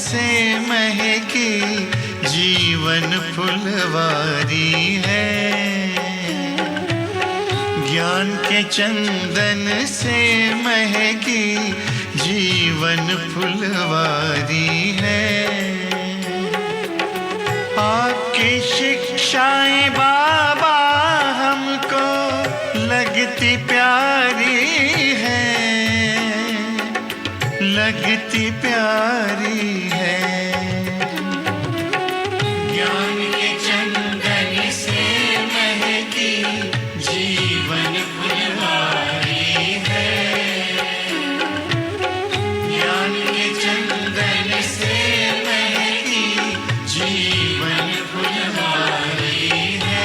से महकी जीवन फुलवारी है। ज्ञान के चंदन से महकी जीवन फुलवारी है। आपकी शिक्षाएं बाबा हमको लगती प्यारी है, लगती प्यारी है। ज्ञान के चंदन से महकी जीवन फुलवारी है। ज्ञान के चंदन से महकी जीवन फुलवारी है।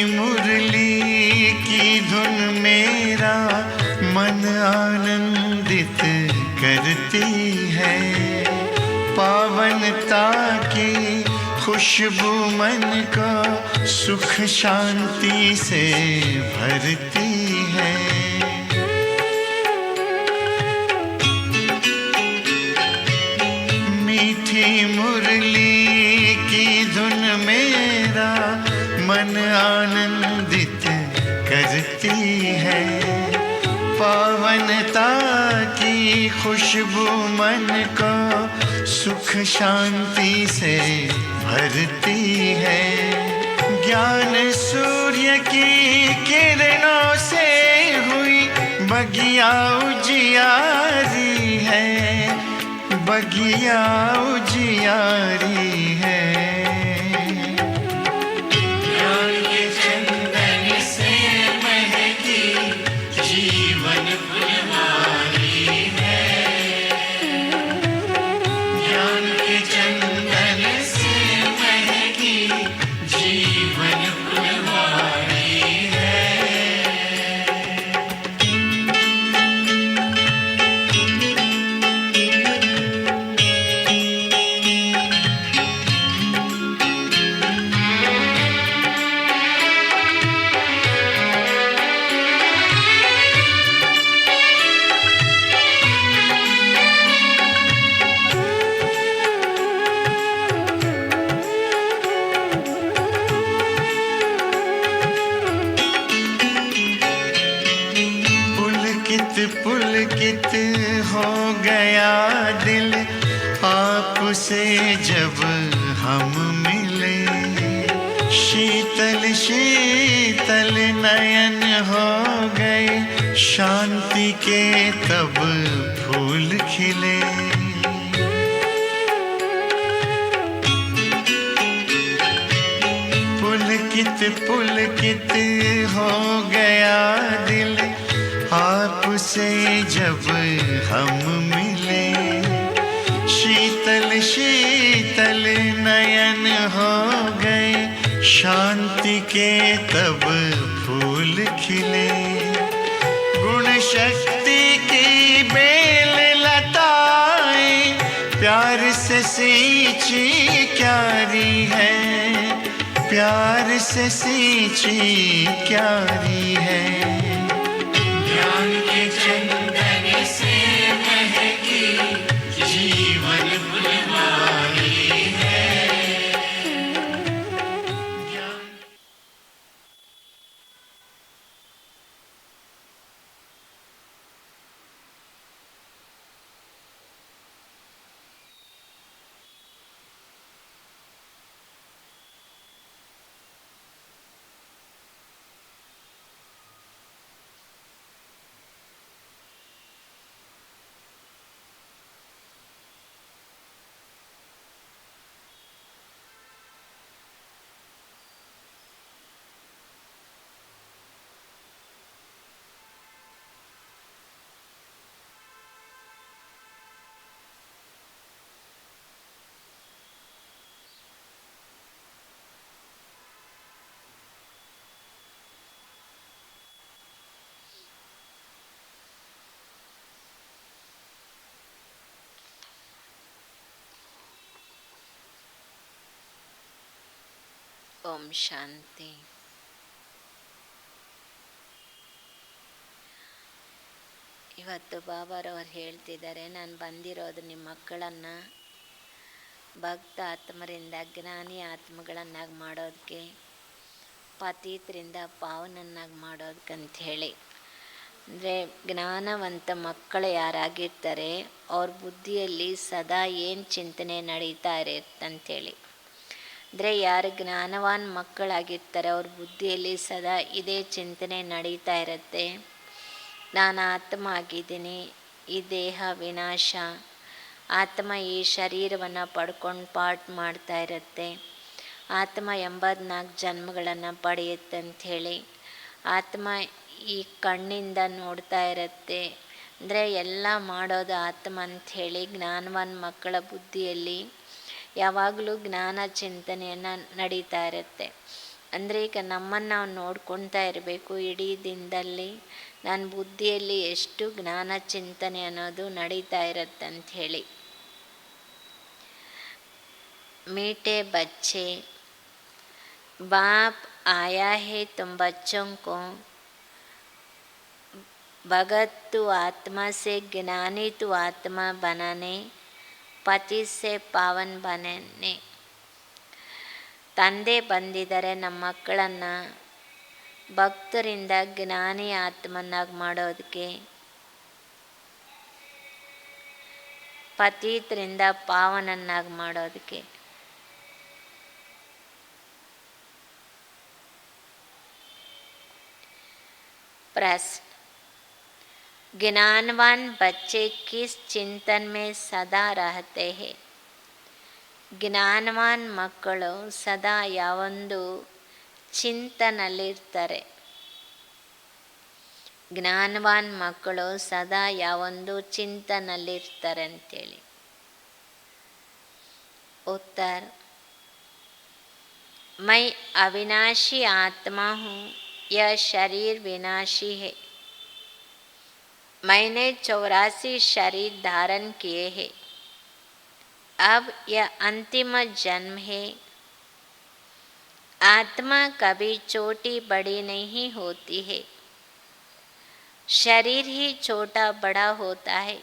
मुरली की धुन मेरा मन आनंदित करती है। पावनता की खुशबू मन को सुख शांति से भरती है। मीठी मुरली की धुन मेरा मन आनंदित करती है। पावनता की खुशबू मन को सुख शांति से भरती है। ज्ञान सूर्य की किरणों से हुई बगिया उजियारी है, बगिया उजियारी है। जीवन फुलवारी है। ज्ञान के चंदन से महकी जीवन फुलवारी है। पुलकित हो गया दिल आपसे जब हम मिले। शीतल शीतल नयन हो गए, शांति के तब फूल खिले। पुलकित पुलकित हो गया दिल आपसे जब हम मिले। शीतल शीतल नयन हो गए, शांति के तब फूल खिले। गुण शक्ति की बेल लताएं प्यार से सींची क्यारी है, प्यार से सींची क्यारी है। ज्ञान के चंदन से महकी जीवन फुलवारी है। ಓಂ ಶಾಂತಿ. ಇವತ್ತು ಬಾಬಾರವರು ಹೇಳ್ತಿದ್ದಾರೆ, ನಾನು ಬಂದಿರೋದು ನಿಮ್ಮ ಮಕ್ಕಳನ್ನು ಭಕ್ತ ಆತ್ಮರಿಂದ ಜ್ಞಾನಿ ಆತ್ಮಗಳನ್ನಾಗಿ ಮಾಡೋದಕ್ಕೆ, ಪತೀತರಿಂದ ಪಾವನನ್ನಾಗಿ ಮಾಡೋದಕ್ಕಂತ ಹೇಳಿ. ಅಂದರೆ ಜ್ಞಾನವಂತ ಮಕ್ಕಳು ಯಾರಾಗಿರ್ತಾರೆ ಅವ್ರ ಬುದ್ಧಿಯಲ್ಲಿ ಸದಾ ಏನು ಚಿಂತನೆ ನಡೀತಾ ಇರುತ್ತಂಥೇಳಿ. ಅಂದರೆ ಯಾರು ಜ್ಞಾನವಾನ್ ಮಕ್ಕಳಾಗಿರ್ತಾರೆ ಅವ್ರ ಬುದ್ಧಿಯಲ್ಲಿ ಸದಾ ಇದೇ ಚಿಂತನೆ ನಡೀತಾ ಇರುತ್ತೆ. ನಾನು ಆತ್ಮ ಆಗಿದ್ದೀನಿ, ಈ ದೇಹ ವಿನಾಶ, ಆತ್ಮ ಈ ಶರೀರವನ್ನು ಪಡ್ಕೊಂಡು ಪಾಠ ಮಾಡ್ತಾ ಇರುತ್ತೆ, ಆತ್ಮ 84 ಜನ್ಮಗಳನ್ನು ಪಡೆಯುತ್ತೆ ಅಂಥೇಳಿ. ಆತ್ಮ ಈ ಕಣ್ಣಿಂದ ನೋಡ್ತಾ ಇರುತ್ತೆ, ಅಂದರೆ ಎಲ್ಲ ಮಾಡೋದು ಆತ್ಮ ಅಂಥೇಳಿ ಜ್ಞಾನವಾನ್ ಮಕ್ಕಳ ಬುದ್ಧಿಯಲ್ಲಿ ಯಾವಾಗಲೂ ಜ್ಞಾನ ಚಿಂತನೆಯನ್ನು ನಡೀತಾ ಇರುತ್ತೆ. ಅಂದರೆ ಈಗ ನಮ್ಮನ್ನು ನಾವು ನೋಡ್ಕೊಳ್ತಾ ಇರಬೇಕು. ಇಡೀ ದಿನದಲ್ಲಿ ನನ್ನ ಬುದ್ಧಿಯಲ್ಲಿ ಎಷ್ಟು ಜ್ಞಾನ ಚಿಂತನೆ ಅನ್ನೋದು ನಡೀತಾ ಇರುತ್ತೆ ಅಂಥೇಳಿ. मीठे बच्चे, बाप आया है तुम बच्चों को भगत तु आत्मा से ज्ञानी तु आत्मा बनाने, पति से पावन बनाने. ತಂದೆ ಬಂದಿದ್ದಾರೆ ನಮ್ಮ ಮಕ್ಕಳನ್ನು ಭಕ್ತರಿಂದ ಜ್ಞಾನಿ ಆತ್ಮನಾಗಿ ಮಾಡೋದಕ್ಕೆ, ಪತೀತರಿಂದ ಪಾವನನ್ನಾಗಿ ಮಾಡೋದಕ್ಕೆ. प्रश्न: ज्ञानवान बच्चे किस चिंतन में सदा रहते हैं? ಜ್ಞಾನವಾನ್ ಮಕ್ಕಳು ಸದಾ ಯಾವೊಂದು ಚಿಂತನಲ್ಲಿರ್ತಾರೆ. ಜ್ಞಾನವಾನ್ ಮಕ್ಕಳು ಸದಾ ಯಾವೊಂದು ಚಿಂತನಲ್ಲಿರ್ತಾರೆ ಅಂತೇಳಿ. उत्तर: मैं अविनाशी आत्मा हूँ, यह शरीर विनाशी है. मैंने 84 शरीर धारण किए हैं. अब यह अंतिम जन्म है. आत्मा कभी छोटी बड़ी नहीं होती है, शरीर ही छोटा बड़ा होता है.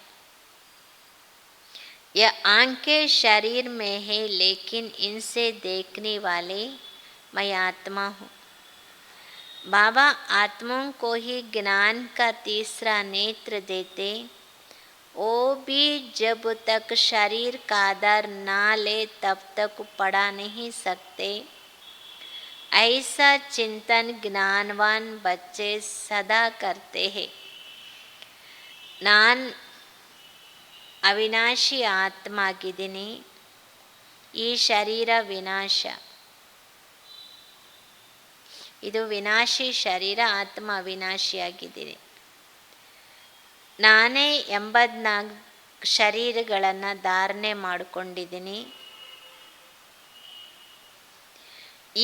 यह आंखें शरीर में है, लेकिन इनसे देखने वाले मैं आत्मा हूँ. बाबा आत्माओं को ही ज्ञान का तीसरा नेत्र देते, वो भी जब तक शरीर का आधार ना ले तब तक पढ़ा नहीं सकते. ऐसा चिंतन ज्ञानवान बच्चे सदा करते हैं. ನಾನು ಅವಿನಾಶಿ ಆತ್ಮ ಆಗಿದ್ದೀನಿ, ಈ ಶರೀರ ವಿನಾಶ, ಇದು ವಿನಾಶಿ ಶರೀರ, ಆತ್ಮ ಅವಿನಾಶಿಯಾಗಿದ್ದೀನಿ. ನಾನೇ 84 ಶರೀರಗಳನ್ನು ಧಾರಣೆ ಮಾಡಿಕೊಂಡಿದ್ದೀನಿ.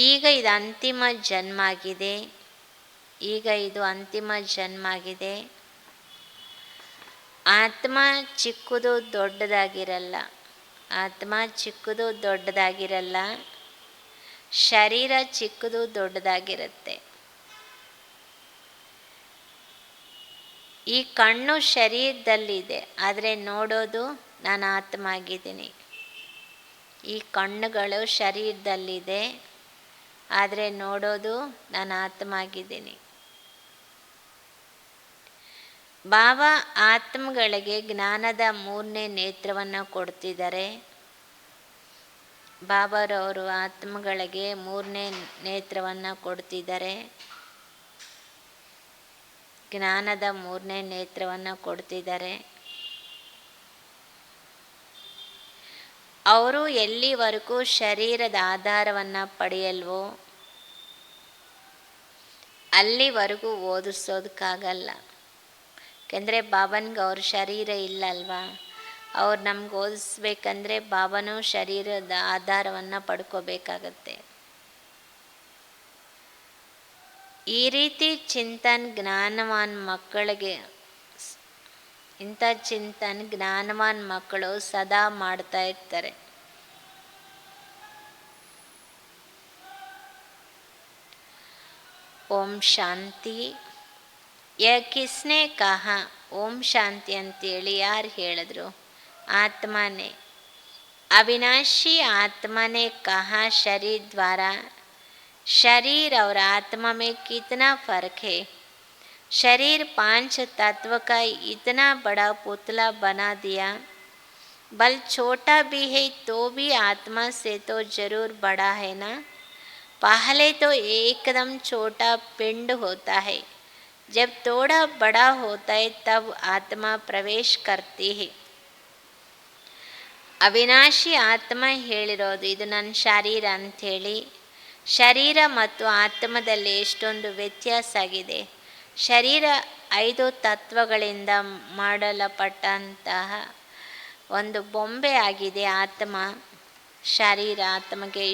ಈಗ ಇದು ಅಂತಿಮ ಜನ್ಮ ಆಗಿದೆ. ಈಗ ಇದು ಅಂತಿಮ ಜನ್ಮ ಆಗಿದೆ. ಆತ್ಮ ಚಿಕ್ಕದು ದೊಡ್ಡದಾಗಿರಲ್ಲ, ಆತ್ಮ ಚಿಕ್ಕದು ದೊಡ್ಡದಾಗಿರಲ್ಲ, ಶರೀರ ಚಿಕ್ಕದು ದೊಡ್ಡದಾಗಿರುತ್ತೆ. ಈ ಕಣ್ಣು ಶರೀರದಲ್ಲಿದೆ, ಆದರೆ ನೋಡೋದು ನಾನು ಆತ್ಮ ಆಗಿದ್ದೀನಿ. ಈ ಕಣ್ಣುಗಳು ಶರೀರದಲ್ಲಿದೆ, ಆದರೆ ನೋಡೋದು ನಾನು ಆತ್ಮ ಆಗಿದ್ದೀನಿ. ಬಾಬಾ ಆತ್ಮಗಳಿಗೆ ಜ್ಞಾನದ 3ನೇ ನೇತ್ರವನ್ನು ಕೊಡ್ತಿದ್ದಾರೆ. ಬಾಬಾರವರು ಆತ್ಮಗಳಿಗೆ 3ನೇ ನೇತ್ರವನ್ನು ಕೊಡ್ತಿದ್ದಾರೆ. ಜ್ಞಾನದ 3ನೇ ನೇತ್ರವನ್ನು ಕೊಡ್ತಿದ್ದಾರೆ. ಅವರು ಎಲ್ಲಿವರೆಗೂ ಶರೀರದ ಆಧಾರವನ್ನು ಪಡೆಯಲ್ವೋ ಅಲ್ಲಿವರೆಗೂ ಓದಿಸೋದಕ್ಕಾಗಲ್ಲ. ಯಾಕೆಂದರೆ ಬಾಬನ್ಗೆ ಅವ್ರ ಶರೀರ ಇಲ್ಲ ಅಲ್ವಾ. ಅವ್ರು ನಮ್ಗೆ ಓದಿಸ್ಬೇಕಂದ್ರೆ ಬಾಬನೂ ಶರೀರದ ಆಧಾರವನ್ನು ಪಡ್ಕೋಬೇಕಾಗತ್ತೆ. ಈ ರೀತಿ ಚಿಂತನ್ ಜ್ಞಾನವಾನ್ ಮಕ್ಕಳಿಗೆ, ಇಂಥ ಚಿಂತನ್ ಜ್ಞಾನವಾನ್ ಮಕ್ಕಳು ಸದಾ ಮಾಡ್ತಾ ಇರ್ತಾರೆ. ಓಂ ಶಾಂತಿ. ಯ ಕಿಸ್ನೆ ಕಹ ಓಂ ಶಾಂತಿ ಅಂತೇಳಿ ಯಾರು ಹೇಳಿದ್ರು? ಆತ್ಮನೇ. अविनाशी आत्मा ने कहा शरीर द्वारा, शरीर और आत्मा में कितना फर्क है। शरीर 5 तत्व का इतना बड़ा पुतला बना दिया, बल छोटा भी है तो भी आत्मा से तो जरूर बड़ा है ना। पहले तो एकदम छोटा पिंड होता है, जब थोड़ा बड़ा होता है तब आत्मा प्रवेश करती है. ಅವಿನಾಶಿ ಆತ್ಮ ಹೇಳಿರೋದು ಇದು ನನ್ನ ಶರೀರ ಅಂಥೇಳಿ. ಶರೀರ ಮತ್ತು ಆತ್ಮದಲ್ಲಿ ಎಷ್ಟೊಂದು ವ್ಯತ್ಯಾಸ ಆಗಿದೆ. ಶರೀರ 5 ತತ್ವಗಳಿಂದ ಮಾಡಲ್ಪಟ್ಟಂತಹ ಒಂದು ಬೊಂಬೆ ಆಗಿದೆ ಆತ್ಮ. ಶರೀರ, ಆತ್ಮಗೆ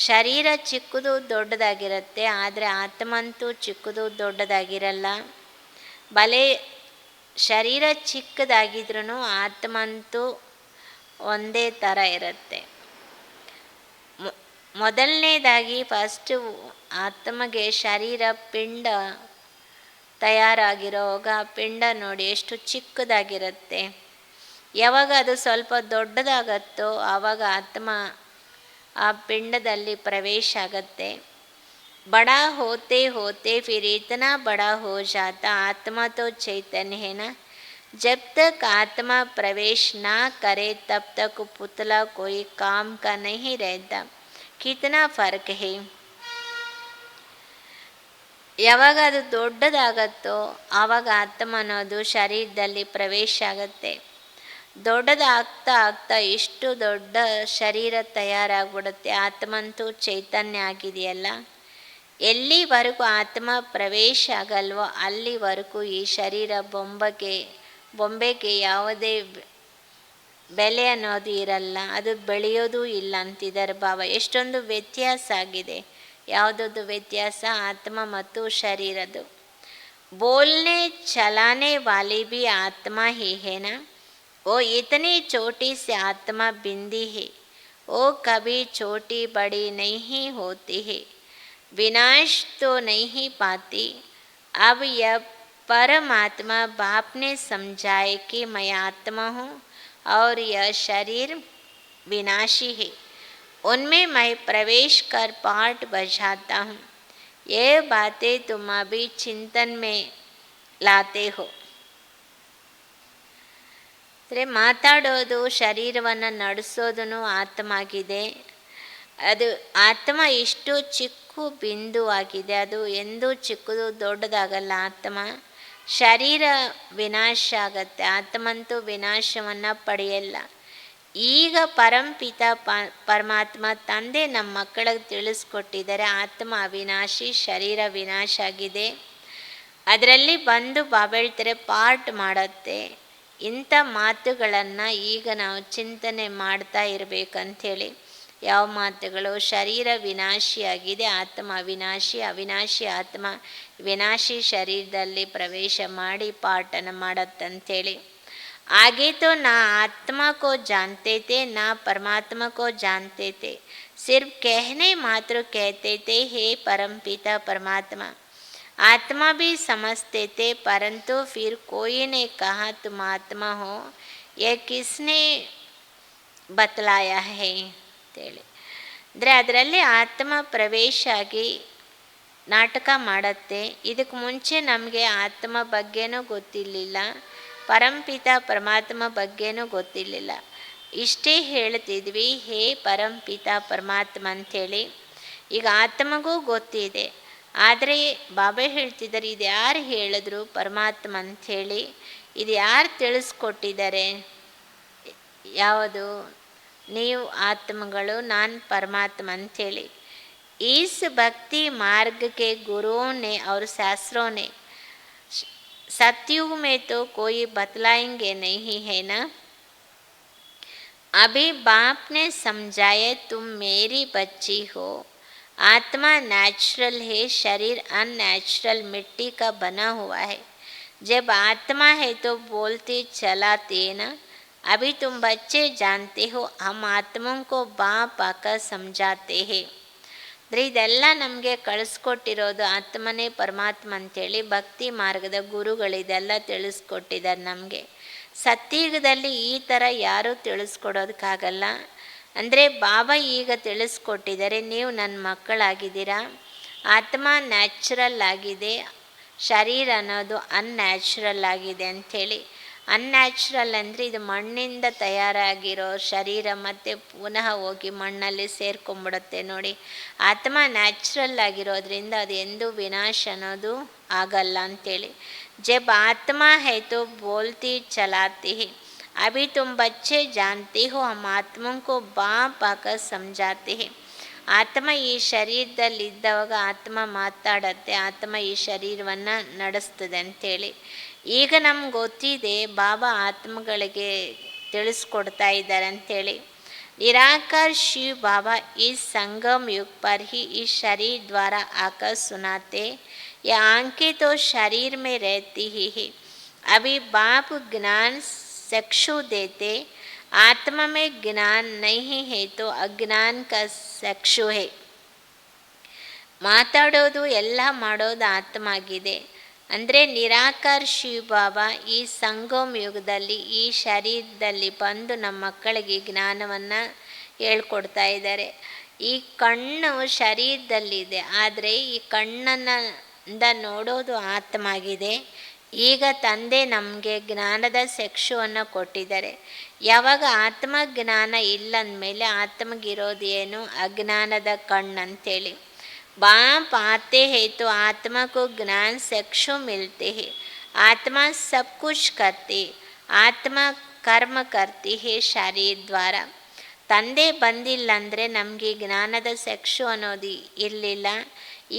ಶರೀರ ಚಿಕ್ಕದು ದೊಡ್ಡದಾಗಿರುತ್ತೆ, ಆದರೆ ಆತ್ಮ ಅಂತೂ ಚಿಕ್ಕದು ದೊಡ್ಡದಾಗಿರಲ್ಲ. ಭಲೆ ಶರೀರ ಚಿಕ್ಕದಾಗಿದ್ರೂ ಆತ್ಮ ಅಂತೂ ಒಂದೇ ಥರ ಇರುತ್ತೆ. ಮೊದಲನೇದಾಗಿ ಫಸ್ಟು ಆತ್ಮಗೆ ಶರೀರ ಪಿಂಡ ತಯಾರಾಗಿರೋವಾಗ ಪಿಂಡ ನೋಡಿ ಎಷ್ಟು ಚಿಕ್ಕದಾಗಿರುತ್ತೆ. ಯಾವಾಗ ಅದು ಸ್ವಲ್ಪ ದೊಡ್ಡದಾಗತ್ತೋ ಆವಾಗ ಆತ್ಮ ಆ ಪಿಂಡದಲ್ಲಿ ಪ್ರವೇಶ ಆಗತ್ತೆ. बड़ा होते होते फिर इतना बड़ा हो जाता, आत्मा तो चैतन्य है ना. जब तक आत्मा प्रवेश ना करे तब तक पुतला कोई काम का नहीं रहता. कितना फर्क है. ಯಾವಾಗ ಅದು ದೊಡ್ಡದಾಗತ್ತೋ ಆವಾಗ ಆತ್ಮ ಅನ್ನೋದು ಶರೀರದಲ್ಲಿ ಪ್ರವೇಶ ಆಗುತ್ತೆ. ದೊಡ್ಡದಾಗ್ತಾ ಆಗ್ತಾ ಇಷ್ಟು ದೊಡ್ಡ ಶರೀರ ತಯಾರಾಗ್ಬಿಡುತ್ತೆ. ಆತ್ಮಂತೂ ಚೈತನ್ಯ ಆಗಿದೆಯಲ್ಲ. ಎಲ್ಲಿವರೆಗೂ ಆತ್ಮ ಪ್ರವೇಶ ಆಗಲ್ವೋ ಅಲ್ಲಿವರೆಗೂ ಈ ಶರೀರ ಬೊಂಬೆಗೆ ಯಾವುದೇ ಬೆಲೆ ಅನ್ನೋದು ಇರಲ್ಲ, ಅದು ಬೆಳೆಯೋದು ಇಲ್ಲ ಅಂತಿದ್ದಾರೆ ಬಾಬಾ. ಎಷ್ಟೊಂದು ವ್ಯತ್ಯಾಸ ಆಗಿದೆ. ಯಾವುದದು ವ್ಯತ್ಯಾಸ? ಆತ್ಮ ಮತ್ತು ಶರೀರದು. ಬೋಲ್ನೆ ಚಲಾನೆ ವಾಲಿ ಭಿ ಆತ್ಮ ಹಿ है ना. वो इतनी छोटी से आत्मा बिंदी है, वो कभी छोटी बड़ी नहीं होती है, विनाश तो नहीं पाती. अब यह परमात्मा बाप ने समझाए कि मैं आत्मा हूँ और यह शरीर विनाशी है, उनमें मैं प्रवेश कर पाठ बजाता हूँ. ये बातें तुम अभी चिंतन में लाते हो. ಅಂದರೆ ಮಾತಾಡೋದು, ಶರೀರವನ್ನು ನಡೆಸೋದೂ ಆತ್ಮ ಆಗಿದೆ. ಅದು ಆತ್ಮ ಇಷ್ಟು ಚಿಕ್ಕ ಬಿಂದು ಆಗಿದೆ. ಅದು ಎಂದೂ ಚಿಕ್ಕದು ದೊಡ್ಡದಾಗಲ್ಲ ಆತ್ಮ. ಶರೀರ ವಿನಾಶ ಆಗತ್ತೆ, ಆತ್ಮಂತೂ ವಿನಾಶವನ್ನು ಪಡೆಯಲ್ಲ. ಈಗ ಪರಂಪಿತ ಪರಮಾತ್ಮ ತಂದೆ ನಮ್ಮ ಮಕ್ಕಳಿಗೆ ತಿಳಿಸ್ಕೊಟ್ಟಿದ್ದಾರೆ, ಆತ್ಮ ಅವಿನಾಶಿ, ಶರೀರ ವಿನಾಶ ಆಗಿದೆ. ಅದರಲ್ಲಿ ಬಂದು ಬಾಬಾ ಹೇಳ್ತಾರೆ ಪಾಠ ಮಾಡುತ್ತೆ. ಇಂಥ ಮಾತುಗಳನ್ನು ಈಗ ನಾವು ಚಿಂತನೆ ಮಾಡ್ತಾ ಇರಬೇಕಂಥೇಳಿ. ಯಾವ ಮಾತುಗಳು? ಶರೀರ ವಿನಾಶಿಯಾಗಿದೆ, ಆತ್ಮ ಅವಿನಾಶಿ, ಅವಿನಾಶಿ ಆತ್ಮ ವಿನಾಶಿ ಶರೀರದಲ್ಲಿ ಪ್ರವೇಶ ಮಾಡಿ ಪಾಠನ ಮಾಡತ್ತಂಥೇಳಿ. आगे तो ना आत्मा को जानते थे ना परमात्मा को जानते थे, सिर्फ कहने मात्र कहते थे हे परमपिता परमात्मा. आत्मा भी समझते थे, परंतु फिर कोई ने कहा तुम आत्मा हो, यह किसने बतलाया है ಅಂತೇಳಿ. ಅಂದರೆ ಅದರಲ್ಲಿ ಆತ್ಮ ಪ್ರವೇಶ ಆಗಿ ನಾಟಕ ಮಾಡುತ್ತೆ. ಇದಕ್ಕೆ ಮುಂಚೆ ನಮಗೆ ಆತ್ಮ ಬಗ್ಗೆನೂ ಗೊತ್ತಿರಲಿಲ್ಲ, ಪರಂಪಿತ ಪರಮಾತ್ಮ ಬಗ್ಗೆನೂ ಗೊತ್ತಿರಲಿಲ್ಲ. ಇಷ್ಟೇ ಹೇಳ್ತಿದ್ವಿ ಹೇ ಪರಂಪಿತ ಪರಮಾತ್ಮ ಅಂಥೇಳಿ. ಈಗ ಆತ್ಮಗೂ ಗೊತ್ತಿದೆ, ಆದರೆ ಬಾಬಾ ಹೇಳ್ತಿದ್ದಾರೆ ಇದು ಯಾರು ಹೇಳಿದ್ರು ಪರಮಾತ್ಮ ಅಂಥೇಳಿ, ಇದು ಯಾರು ತಿಳಿಸ್ಕೊಟ್ಟಿದ್ದಾರೆ? ಯಾವುದು? ನೀವು ಆತ್ಮಗಳು, ನಾನು ಪರಮಾತ್ಮ ಅಂಥೇಳಿ. इस भक्ति मार्ग के गुरुओं ने और शास्त्रों ने सतयुग में तो कोई बतलाएंगे नहीं है ना. अभी बाप ने समझाया तुम मेरी बच्ची हो, आत्मा नेचुरल है, शरीर अननेचुरल मिट्टी का बना हुआ है. जब आत्मा है तो बोलती चलाती है ना. अभी तुम बच्चे जानते हो, हम आत्माओं को बाप आकर समझाते हैं. ಅಂದರೆ ಇದೆಲ್ಲ ನಮಗೆ ಕಳಿಸ್ಕೊಟ್ಟಿರೋದು ಆತ್ಮನೇ ಪರಮಾತ್ಮ ಅಂಥೇಳಿ ಭಕ್ತಿ ಮಾರ್ಗದ ಗುರುಗಳು ಇದೆಲ್ಲ ತಿಳಿಸ್ಕೊಟ್ಟಿದ್ದಾರೆ ನಮಗೆ. ಸತ್ಯುಗದಲ್ಲಿ ಈ ಥರ ಯಾರೂ ತಿಳಿಸ್ಕೊಡೋದಕ್ಕಾಗಲ್ಲ. ಅಂದರೆ ಬಾಬಾ ಈಗ ತಿಳಿಸ್ಕೊಟ್ಟಿದ್ದಾರೆ, ನೀವು ನನ್ನ ಮಕ್ಕಳಾಗಿದ್ದೀರಾ. ಆತ್ಮ ನ್ಯಾಚುರಲ್ ಆಗಿದೆ, ಶರೀರ ಅನ್ನೋದು ಅನ್ಯಾಚುರಲ್ ಆಗಿದೆ ಅಂಥೇಳಿ. ಅನ್ಯಾಚುರಲ್ ಅಂದರೆ ಇದು ಮಣ್ಣಿಂದ ತಯಾರಾಗಿರೋ ಶರೀರ ಮತ್ತು ಪುನಃ ಹೋಗಿ ಮಣ್ಣಲ್ಲಿ ಸೇರ್ಕೊಂಡ್ಬಿಡುತ್ತೆ ನೋಡಿ. ಆತ್ಮ ನ್ಯಾಚುರಲ್ ಆಗಿರೋದ್ರಿಂದ ಅದು ಎಂದೂ ವಿನಾಶ ಅನ್ನೋದು ಆಗಲ್ಲ ಅಂಥೇಳಿ. ಜಬ್ ಆತ್ಮ ಹೈ ತೋ ಬೋಲ್ತಿ ಚಲಾತಿ ಹೈ, ಅಭಿ ತುಮ್ ಬಚ್ಚೆ ಜಾನ್ತಿ ಹೋ ಹಮ್ ಆತ್ಮನ್ ಕೋ ಬಾಪ್ ಆಕರ್ ಸಮझाते हैं. ಆತ್ಮ ಈ ಶರೀರದಲ್ಲಿದ್ದವಾಗ ಆತ್ಮ ಮಾತಾಡತ್ತೆ, ಆತ್ಮ ಈ ಶರೀರವನ್ನು ನಡೆಸ್ತದೆ ಅಂಥೇಳಿ. ಈಗ ನಮ್ಗೆ ಗೊತ್ತಿದೆ ಬಾಬಾ ಆತ್ಮಗಳಿಗೆ ತಿಳಿಸ್ಕೊಡ್ತಾ ಇದ್ದಾರೆ ಅಂಥೇಳಿ. निराकार शिव बाबा इस संगम युग पर ही इस शरीर द्वारा आकर सुनाते. यह आंखें तो शरीर में रहती ही है. अभी बाप ज्ञान चक्षु देते, आत्मा में ज्ञान नहीं है तो अज्ञान का चक्षु है. ಮಾತಾಡೋದು ಎಲ್ಲ ಮಾಡೋದು ಆತ್ಮ ಆಗಿದೆ. ಅಂದರೆ ನಿರಾಕಾರ ಶಿವ ಬಾಬಾ ಈ ಸಂಗಮ ಯುಗದಲ್ಲಿ ಈ ಶರೀರದಲ್ಲಿ ಬಂದು ನಮ್ಮ ಮಕ್ಕಳಿಗೆ ಜ್ಞಾನವನ್ನು ಹೇಳ್ಕೊಡ್ತಾ ಇದ್ದಾರೆ. ಈ ಕಣ್ಣು ಶರೀರದಲ್ಲಿದೆ, ಆದರೆ ಈ ಕಣ್ಣನ್ನು ನೋಡೋದು ಆತ್ಮ ಆಗಿದೆ. ಈಗ ತಂದೆ ನಮಗೆ ಜ್ಞಾನದ ಚಕ್ಷುವನ್ನು ಕೊಟ್ಟಿದ್ದಾರೆ. ಯಾವಾಗ ಆತ್ಮಜ್ಞಾನ ಇಲ್ಲ ಅಂದಮೇಲೆ ಆತ್ಮಗಿರೋದು ಏನು? ಅಜ್ಞಾನದ ಕಣ್ಣು ಅಂಥೇಳಿ. बाप आते हैं तो आत्मा को ज्ञान चक्षु मिलते हैं. आत्मा सब कुछ करती, आत्मा कर्म करती है ಶರೀರ ದ್ವಾರ. ತಂದೆ ಬಂದಿಲ್ಲ ಅಂದರೆ ನಮಗೆ ಜ್ಞಾನದ ಚಕ್ಷು ಅನ್ನೋದು ಇರಲಿಲ್ಲ.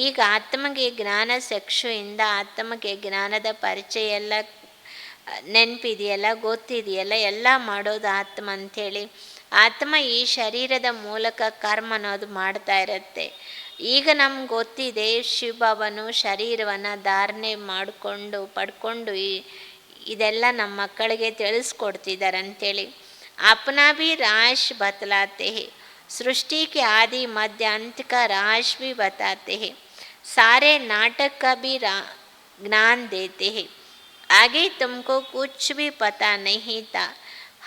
ಈಗ ಆತ್ಮಗೆ ಜ್ಞಾನ ಚಕ್ಷುವಿಂದ ಆತ್ಮಗೆ ಜ್ಞಾನದ ಪರಿಚಯ ಎಲ್ಲ ನೆನಪಿದೆಯಲ್ಲ, ಗೊತ್ತಿದೆಯಲ್ಲ, ಎಲ್ಲ ಮಾಡೋದು ಆತ್ಮ ಅಂಥೇಳಿ. ಆತ್ಮ ಈ ಶರೀರದ ಮೂಲಕ ಕರ್ಮ ಅನ್ನೋದು ಮಾಡ್ತಾ ಇರುತ್ತೆ. ಈಗ ನಮ್ಗೆ ಗೊತ್ತಿದೆ ಶಿವಬಾಬನು ಶರೀರವನ್ನು ಧಾರಣೆ ಪಡ್ಕೊಂಡು ಇದೆಲ್ಲ ನಮ್ಮ ಮಕ್ಕಳಿಗೆ ತಿಳಿಸ್ಕೊಡ್ತಿದ್ದಾರೆ ಅಂಥೇಳಿ. अपना भी राज बतलाते हैं, सृष्टि के आदि मध्य अंत का राज भी बताते हैं, सारे नाटक का भी ज्ञान देते हैं. आगे तुमको कुछ भी पता नहीं था.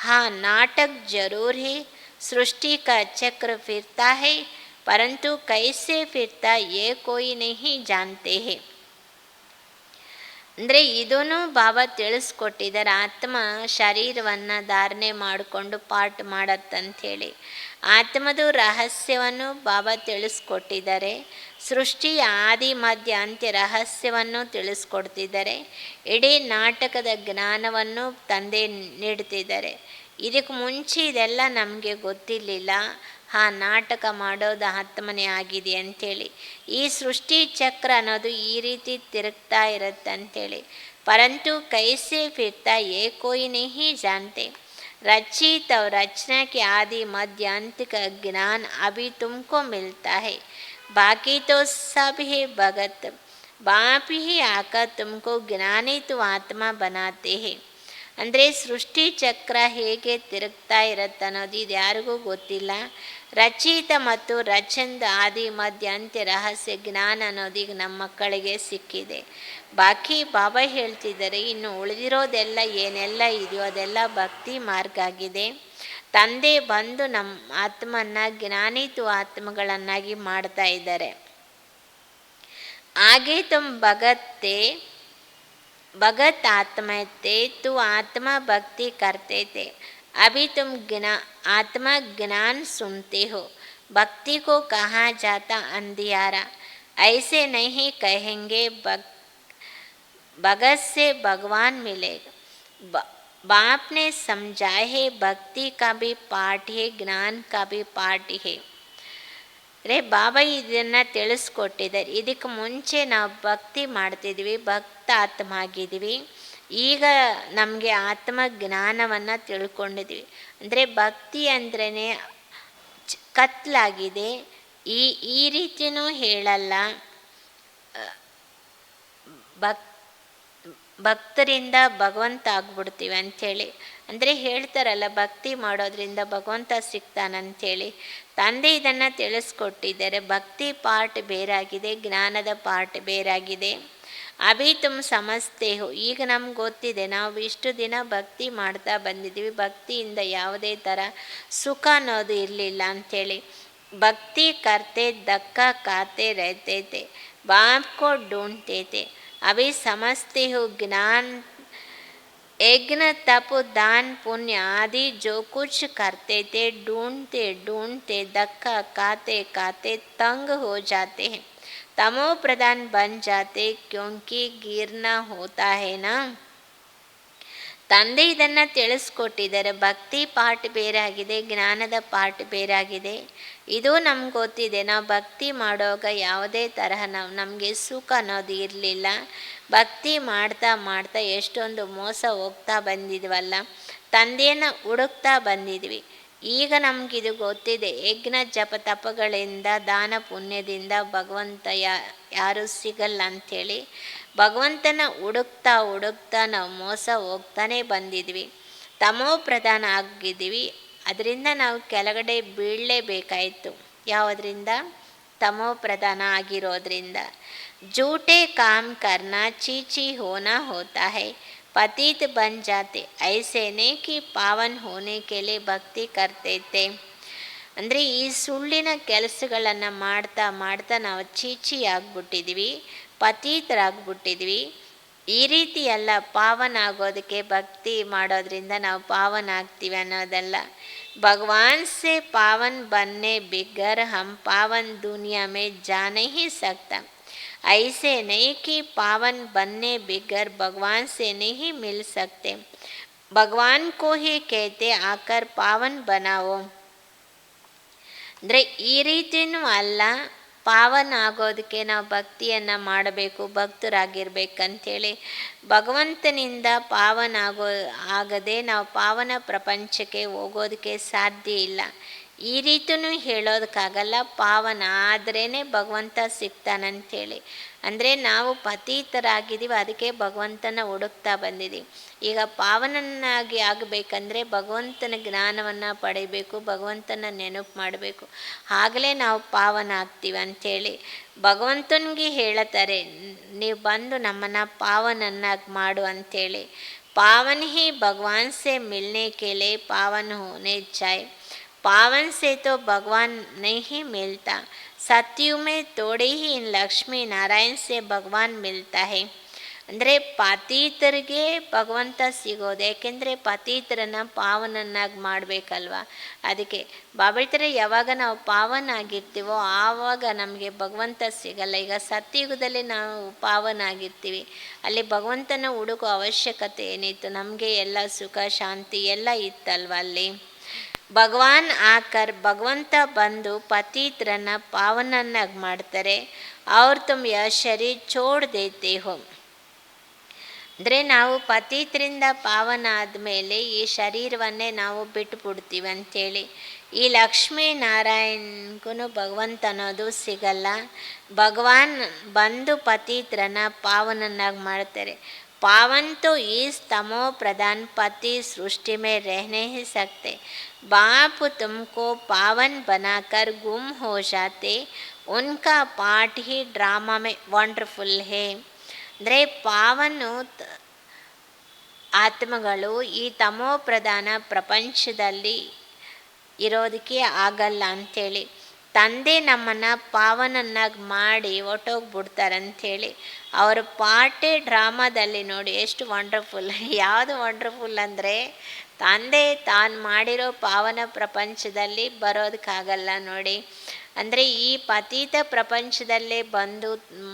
हाँ, नाटक जरूर है, सृष्टि का चक्र फिरता है, परंतु कैसे फिरता ये कोई नहीं जानते हैं. ಅಂದರೆ ಇದೂ ಬಾಬಾ ತಿಳಿಸ್ಕೊಟ್ಟಿದ್ದಾರೆ. ಆತ್ಮ ಶರೀರವನ್ನು ಧಾರಣೆ ಮಾಡಿಕೊಂಡು ಪಾಠ ಮಾಡತ್ತಂಥೇಳಿ. ಆತ್ಮದು ರಹಸ್ಯವನ್ನು ಬಾಬಾ ತಿಳಿಸ್ಕೊಟ್ಟಿದ್ದಾರೆ. ಸೃಷ್ಟಿಯ ಆದಿ ಮಧ್ಯ ಅಂತ್ಯ ರಹಸ್ಯವನ್ನು ತಿಳಿಸ್ಕೊಡ್ತಿದ್ದಾರೆ. ಇಡೀ ನಾಟಕದ ಜ್ಞಾನವನ್ನು ತಂದೆ ನೀಡ್ತಿದ್ದಾರೆ. ಇದಕ್ಕೆ ಮುಂಚೆ ಇದೆಲ್ಲ ನಮಗೆ ಗೊತ್ತಿರಲಿಲ್ಲ. ನಾಟಕ ಮಾಡೋದು ಆತ್ಮನೇ ಆಗಿದೆ ಅಂಥೇಳಿ. ಈ ಸೃಷ್ಟಿ ಚಕ್ರ ಅನ್ನೋದು ಈ ರೀತಿ ತಿರುಗ್ತಾ ಇರುತ್ತೆ ಅಂಥೇಳಿ. ಪರಂತು ಕೈಸೆ ಫಿರ್ತಾ ಏ ಕೋಯಿ ನಹಿ ಜಾನ್ತೆ. रचित और रचना के आदि मध्य अंत का ज्ञान अभी तुमको मिलता है, बाकी तो सब है भगत. बाप ही आकर तुमको ज्ञानित आत्मा बनाते हैं. ಅಂದರೆ ಸೃಷ್ಟಿ ಚಕ್ರ ಹೇಗೆ ತಿರುಗ್ತಾ ಇರುತ್ತೆ ಅನ್ನೋದು ಇದು ಯಾರಿಗೂ ಗೊತ್ತಿಲ್ಲ. ರಚಿತ ಮತ್ತು ರಚಂದ ಆದಿ ಮಧ್ಯ ಅಂತ್ಯ ರಹಸ್ಯ ಜ್ಞಾನ ಅನ್ನೋದು ಈಗ ನಮ್ಮ ಮಕ್ಕಳಿಗೆ ಸಿಕ್ಕಿದೆ. ಬಾಕಿ ಬಾಬಾ ಹೇಳ್ತಿದ್ದಾರೆ, ಇನ್ನು ಉಳಿದಿರೋದೆಲ್ಲ ಏನೆಲ್ಲ ಇದೆಯೋ ಅದೆಲ್ಲ ಭಕ್ತಿ ಮಾರ್ಗ ಆಗಿದೆ. ತಂದೆ ಬಂದು ನಮ್ಮ ಆತ್ಮನ್ನ ಜ್ಞಾನಿತು ಆತ್ಮಗಳನ್ನಾಗಿ ಮಾಡ್ತಾ ಇದ್ದಾರೆ. ಹಾಗೆ ತುಮ್ भगत आत्मा थे, तू आत्मा भक्ति करते थे. अभी तुम आत्मा ज्ञान सुनते हो. भक्ति को कहा जाता अंधियारा. ऐसे नहीं कहेंगे भगत से भगवान मिलेगा. बाप ने समझाए है, भक्ति का भी पाठ है, ज्ञान का भी पाठ है. ಬಾಬಾ ಇದನ್ನು ತಿಳಿಸ್ಕೊಟ್ಟಿದ್ದಾರೆ. ಇದಕ್ಕೆ ಮುಂಚೆ ನಾವು ಭಕ್ತಿ ಮಾಡ್ತಿದ್ವಿ, ಭಕ್ತ ಆತ್ಮ ಆಗಿದ್ವಿ. ಈಗ ನಮಗೆ ಆತ್ಮ ಜ್ಞಾನವನ್ನು ತಿಳ್ಕೊಂಡಿದ್ವಿ. ಅಂದರೆ ಭಕ್ತಿ ಅಂದ್ರೇ ಕತ್ಲಾಗಿದೆ. ಈ ರೀತಿಯೂ ಹೇಳಲ್ಲ, ಭಕ್ತರಿಂದ ಭಗವಂತ ಆಗ್ಬಿಡ್ತೀವಿ ಅಂಥೇಳಿ. ಅಂದರೆ ಹೇಳ್ತಾರಲ್ಲ, ಭಕ್ತಿ ಮಾಡೋದ್ರಿಂದ ಭಗವಂತ ಸಿಗ್ತಾನಂಥೇಳಿ. ತಂದೆ ಇದನ್ನು ತಿಳಿಸ್ಕೊಟ್ಟಿದ್ದಾರೆ. ಭಕ್ತಿ ಪಾರ್ಟ್ ಬೇರಾಗಿದೆ, ಜ್ಞಾನದ ಪಾರ್ಟ್ ಬೇರಾಗಿದೆ. ಅಭಿ ತುಮ್ ಸಮಜ್ತೆ ಹೋ. ಈಗ ನಮ್ಗೆ ಗೊತ್ತಿದೆ, ನಾವು ಇಷ್ಟು ದಿನ ಭಕ್ತಿ ಮಾಡ್ತಾ ಬಂದಿದ್ದೀವಿ, ಭಕ್ತಿಯಿಂದ ಯಾವುದೇ ಥರ ಸುಖ ಅನ್ನೋದು ಇರಲಿಲ್ಲ ಅಂಥೇಳಿ. ಭಕ್ತಿ ಕರ್ತೆ ಧಕ್ಕಾ ಖಾತೆ रहते थे, बाप को ढूंढते थे. अभी समझते हो ज्ञान यज्ञ तप दान पुण्य आदि जो कुछ करते थे, ढूंढते ढूंढते धक्का खाते खाते तंग हो जाते हैं, तमो प्रधान बन जाते, क्योंकि गिरना होता है ना. ತಂದೆ ಇದನ್ನು ತಿಳಿಸ್ಕೊಟ್ಟಿದ್ದಾರೆ. ಭಕ್ತಿ ಪಾರ್ಟ್ ಬೇರೆ ಆಗಿದೆ, ಜ್ಞಾನದ ಪಾರ್ಟ್ ಬೇರೆ ಆಗಿದೆ. ಇದು ನಮ್ಗೆ ಗೊತ್ತಿದೆ. ನಾವು ಭಕ್ತಿ ಮಾಡುವಾಗ ಯಾವುದೇ ತರಹ ನಮಗೆ ಸುಖ ಅನ್ನೋದು ಇರಲಿಲ್ಲ. ಭಕ್ತಿ ಮಾಡ್ತಾ ಮಾಡ್ತಾ ಎಷ್ಟೊಂದು ಮೋಸ ಹೋಗ್ತಾ ಬಂದಿದ್ವಲ್ಲ, ತಂದೆಯನ್ನು ಹುಡುಕ್ತಾ ಬಂದಿದ್ವಿ. ಈಗ ನಮಗಿದು ಗೊತ್ತಿದೆ, ಯಜ್ಞ ಜಪ ತಪಗಳಿಂದ ದಾನ ಪುಣ್ಯದಿಂದ ಭಗವಂತ ಯಾರೂ ಸಿಗಲ್ಲ ಅಂಥೇಳಿ. ಭಗವಂತನ ಹುಡುಕ್ತಾ ಹುಡುಕ್ತಾ ನಾವು ಮೋಸ ಹೋಗ್ತಾನೆ ಬಂದಿದ್ವಿ, ತಮೋ ಪ್ರಧಾನ ಆಗಿದ್ದೀವಿ. ಅದರಿಂದ ನಾವು ಕೆಳಗಡೆ ಬೀಳಲೇಬೇಕಾಯಿತು. ಯಾವುದರಿಂದ? ತಮೋ ಪ್ರಧಾನ ಆಗಿರೋದ್ರಿಂದ. झूठे काम करना चीची होना होता है, पतित बन जाते, ऐसे नहीं कि पावन होने के लिए भक्ति करते थे. ಅಂದರೆ ಈ ಸುಳ್ಳಿನ ಕೆಲಸಗಳನ್ನು ಮಾಡ್ತಾ ಮಾಡ್ತಾ ನಾವು ಚೀಚಿ ಆಗ್ಬಿಟ್ಟಿದ್ವಿ, ಪತೀತರಾಗ್ಬಿಟ್ಟಿದ್ವಿ. ಈ ರೀತಿ ಎಲ್ಲ ಪಾವನ ಆಗೋದಕ್ಕೆ ಭಕ್ತಿ ಮಾಡೋದ್ರಿಂದ ನಾವು ಪಾವನ ಆಗ್ತೀವಿ ಅನ್ನೋದಲ್ಲ. ಭಗವಾನ್ ಸೆ ಪಾವನ್ ಬನ್ನೆ ಬಿಗ್ಗರ್ ಹಮ್ ಪಾವನ್ ದುನಿಯಾ ಮೇ ಜಾ नहीं सकता. ऐसे नहीं कि पावन बनने बिगर भगवान से नहीं मिल सकते, भगवान को ही कहते आकर पावन बनाओ. ಅಂದರೆ ಈ ರೀತಿಯೂ ಅಲ್ಲ, ಪಾವನ ಆಗೋದಕ್ಕೆ ನಾವು ಭಕ್ತಿಯನ್ನು ಮಾಡಬೇಕು, ಭಕ್ತರಾಗಿರ್ಬೇಕಂಥೇಳಿ. ಭಗವಂತನಿಂದ ಪಾವನ ಆಗದೆ ನಾವು ಪಾವನ ಪ್ರಪಂಚಕ್ಕೆ ಹೋಗೋದಕ್ಕೆ ಸಾಧ್ಯ ಇಲ್ಲ. ಈ ರೀತಿಯೂ ಹೇಳೋದಕ್ಕಾಗಲ್ಲ. ಪಾವನ ಆದ್ರೇ ಭಗವಂತ ಸಿಗ್ತಾನಂಥೇಳಿ. ಅಂದರೆ ನಾವು ಪತೀತರಾಗಿದ್ದೀವಿ, ಅದಕ್ಕೆ ಭಗವಂತನ ಹುಡುಕ್ತಾ ಬಂದಿದ್ದೀವಿ. ಈಗ ಪಾವನನ್ನಾಗಿ ಆಗಬೇಕಂದ್ರೆ ಭಗವಂತನ ಜ್ಞಾನವನ್ನು ಪಡಿಬೇಕು, ಭಗವಂತನ ನೆನಪು ಮಾಡಬೇಕು, ಆಗಲೇ ನಾವು ಪಾವನ ಆಗ್ತೀವಿ ಅಂಥೇಳಿ. ಭಗವಂತನಿಗೆ ಹೇಳುತ್ತಾರೆ, ನೀವು ಬಂದು ನಮ್ಮನ್ನು ಪಾವನನ್ನಾಗಿ ಮಾಡು ಅಂಥೇಳಿ. ಪಾವನ್ ಹಿ ಭಗವಾನ್ ಸೆ ಮಿಲ್ನೆ ಕೆ ಲಿಯೆ ಪಾವನ್ ಹೋನೆ ಚಾಯ್. पावन से तो भगवान नहीं मिलता, सत्युग में थोड़े ही इन लक्ष्मी नारायण से भगवान मिलता है. ಅಂದರೆ ಪತೀತರಿಗೆ ಭಗವಂತ ಸಿಗೋದು, ಏಕೆಂದರೆ ಪತೀತರನ್ನು ಪಾವನನ್ನಾಗಿ ಮಾಡಬೇಕಲ್ವ. ಅದಕ್ಕೆ ಬಾಬಳ್ತಾರೆ, ಯಾವಾಗ ನಾವು ಪಾವನ ಆಗಿರ್ತೀವೋ ಆವಾಗ ನಮಗೆ ಭಗವಂತ ಸಿಗಲ್ಲ. ಈಗ ಸತ್ಯುಗದಲ್ಲಿ ನಾವು ಪಾವನ ಆಗಿರ್ತೀವಿ, ಅಲ್ಲಿ ಭಗವಂತನ ಹುಡುಕೋ ಅವಶ್ಯಕತೆ ಏನಿತ್ತು? ನಮಗೆ ಎಲ್ಲ ಸುಖ ಶಾಂತಿ ಎಲ್ಲ ಇತ್ತಲ್ವ ಅಲ್ಲಿ. ಭಗವಾನ್ ಆಕರ್, ಭಗವಂತ ಬಂದು ಪತೀತರನ್ನು ಪಾವನನ್ನಾಗಿ ಮಾಡ್ತಾರೆ. ಅವ್ರ ತುಮ್ ಯಾ ಶರೀರ ಛೋಡ್ ದೇತೆ ಹೋ. ಅಂದರೆ ನಾವು ಪತೀತರಿಂದ ಪಾವನ ಆದಮೇಲೆ ಈ ಶರೀರವನ್ನೇ ನಾವು ಬಿಟ್ಟುಬಿಡ್ತೀವಿ ಅಂಥೇಳಿ. ಈ ಲಕ್ಷ್ಮೀ ನಾರಾಯಣಗೂ ಭಗವಂತ ಅನ್ನೋದು ಸಿಗಲ್ಲ. ಭಗವಾನ್ ಬಂದು ಪತೀತರನ್ನು ಪಾವನನ್ನಾಗಿ ಮಾಡ್ತಾರೆ. पावन तो इस तमो प्रधान पति सृष्टि में रह नहीं सकते, बाप तुमको पावन बनाकर गुम हो जाते, उनका पार्ट ही ड्रामा में ವಂಡರ್ಫುಲ್ है. ಅಂದರೆ ಪಾವನು ಆತ್ಮಗಳು ಈ ತಮೋ ಪ್ರಧಾನ ಪ್ರಪಂಚದಲ್ಲಿ ಇರೋದಕ್ಕೆ ಆಗಲ್ಲ ಅಂಥೇಳಿ. ತಂದೆ ನಮ್ಮನ್ನು ಪಾವನನ್ನಾಗಿ ಮಾಡಿ ಹೊಟ್ಟೋಗ್ಬಿಡ್ತಾರಂಥೇಳಿ. ಅವರ ಪಾರ್ಟೇ ಡ್ರಾಮಾದಲ್ಲಿ ನೋಡಿ ಎಷ್ಟು ವಂಡರ್ಫುಲ್. ಯಾವುದು ವಂಡರ್ಫುಲ್ ಅಂದರೆ ತಂದೆ ತಾನು ಮಾಡಿರೋ ಪಾವನ ಪ್ರಪಂಚದಲ್ಲಿ ಬರೋದಕ್ಕಾಗಲ್ಲ ನೋಡಿ. ಅಂದರೆ ಈ ಪತೀತ ಪ್ರಪಂಚದಲ್ಲೇ ಬಂದು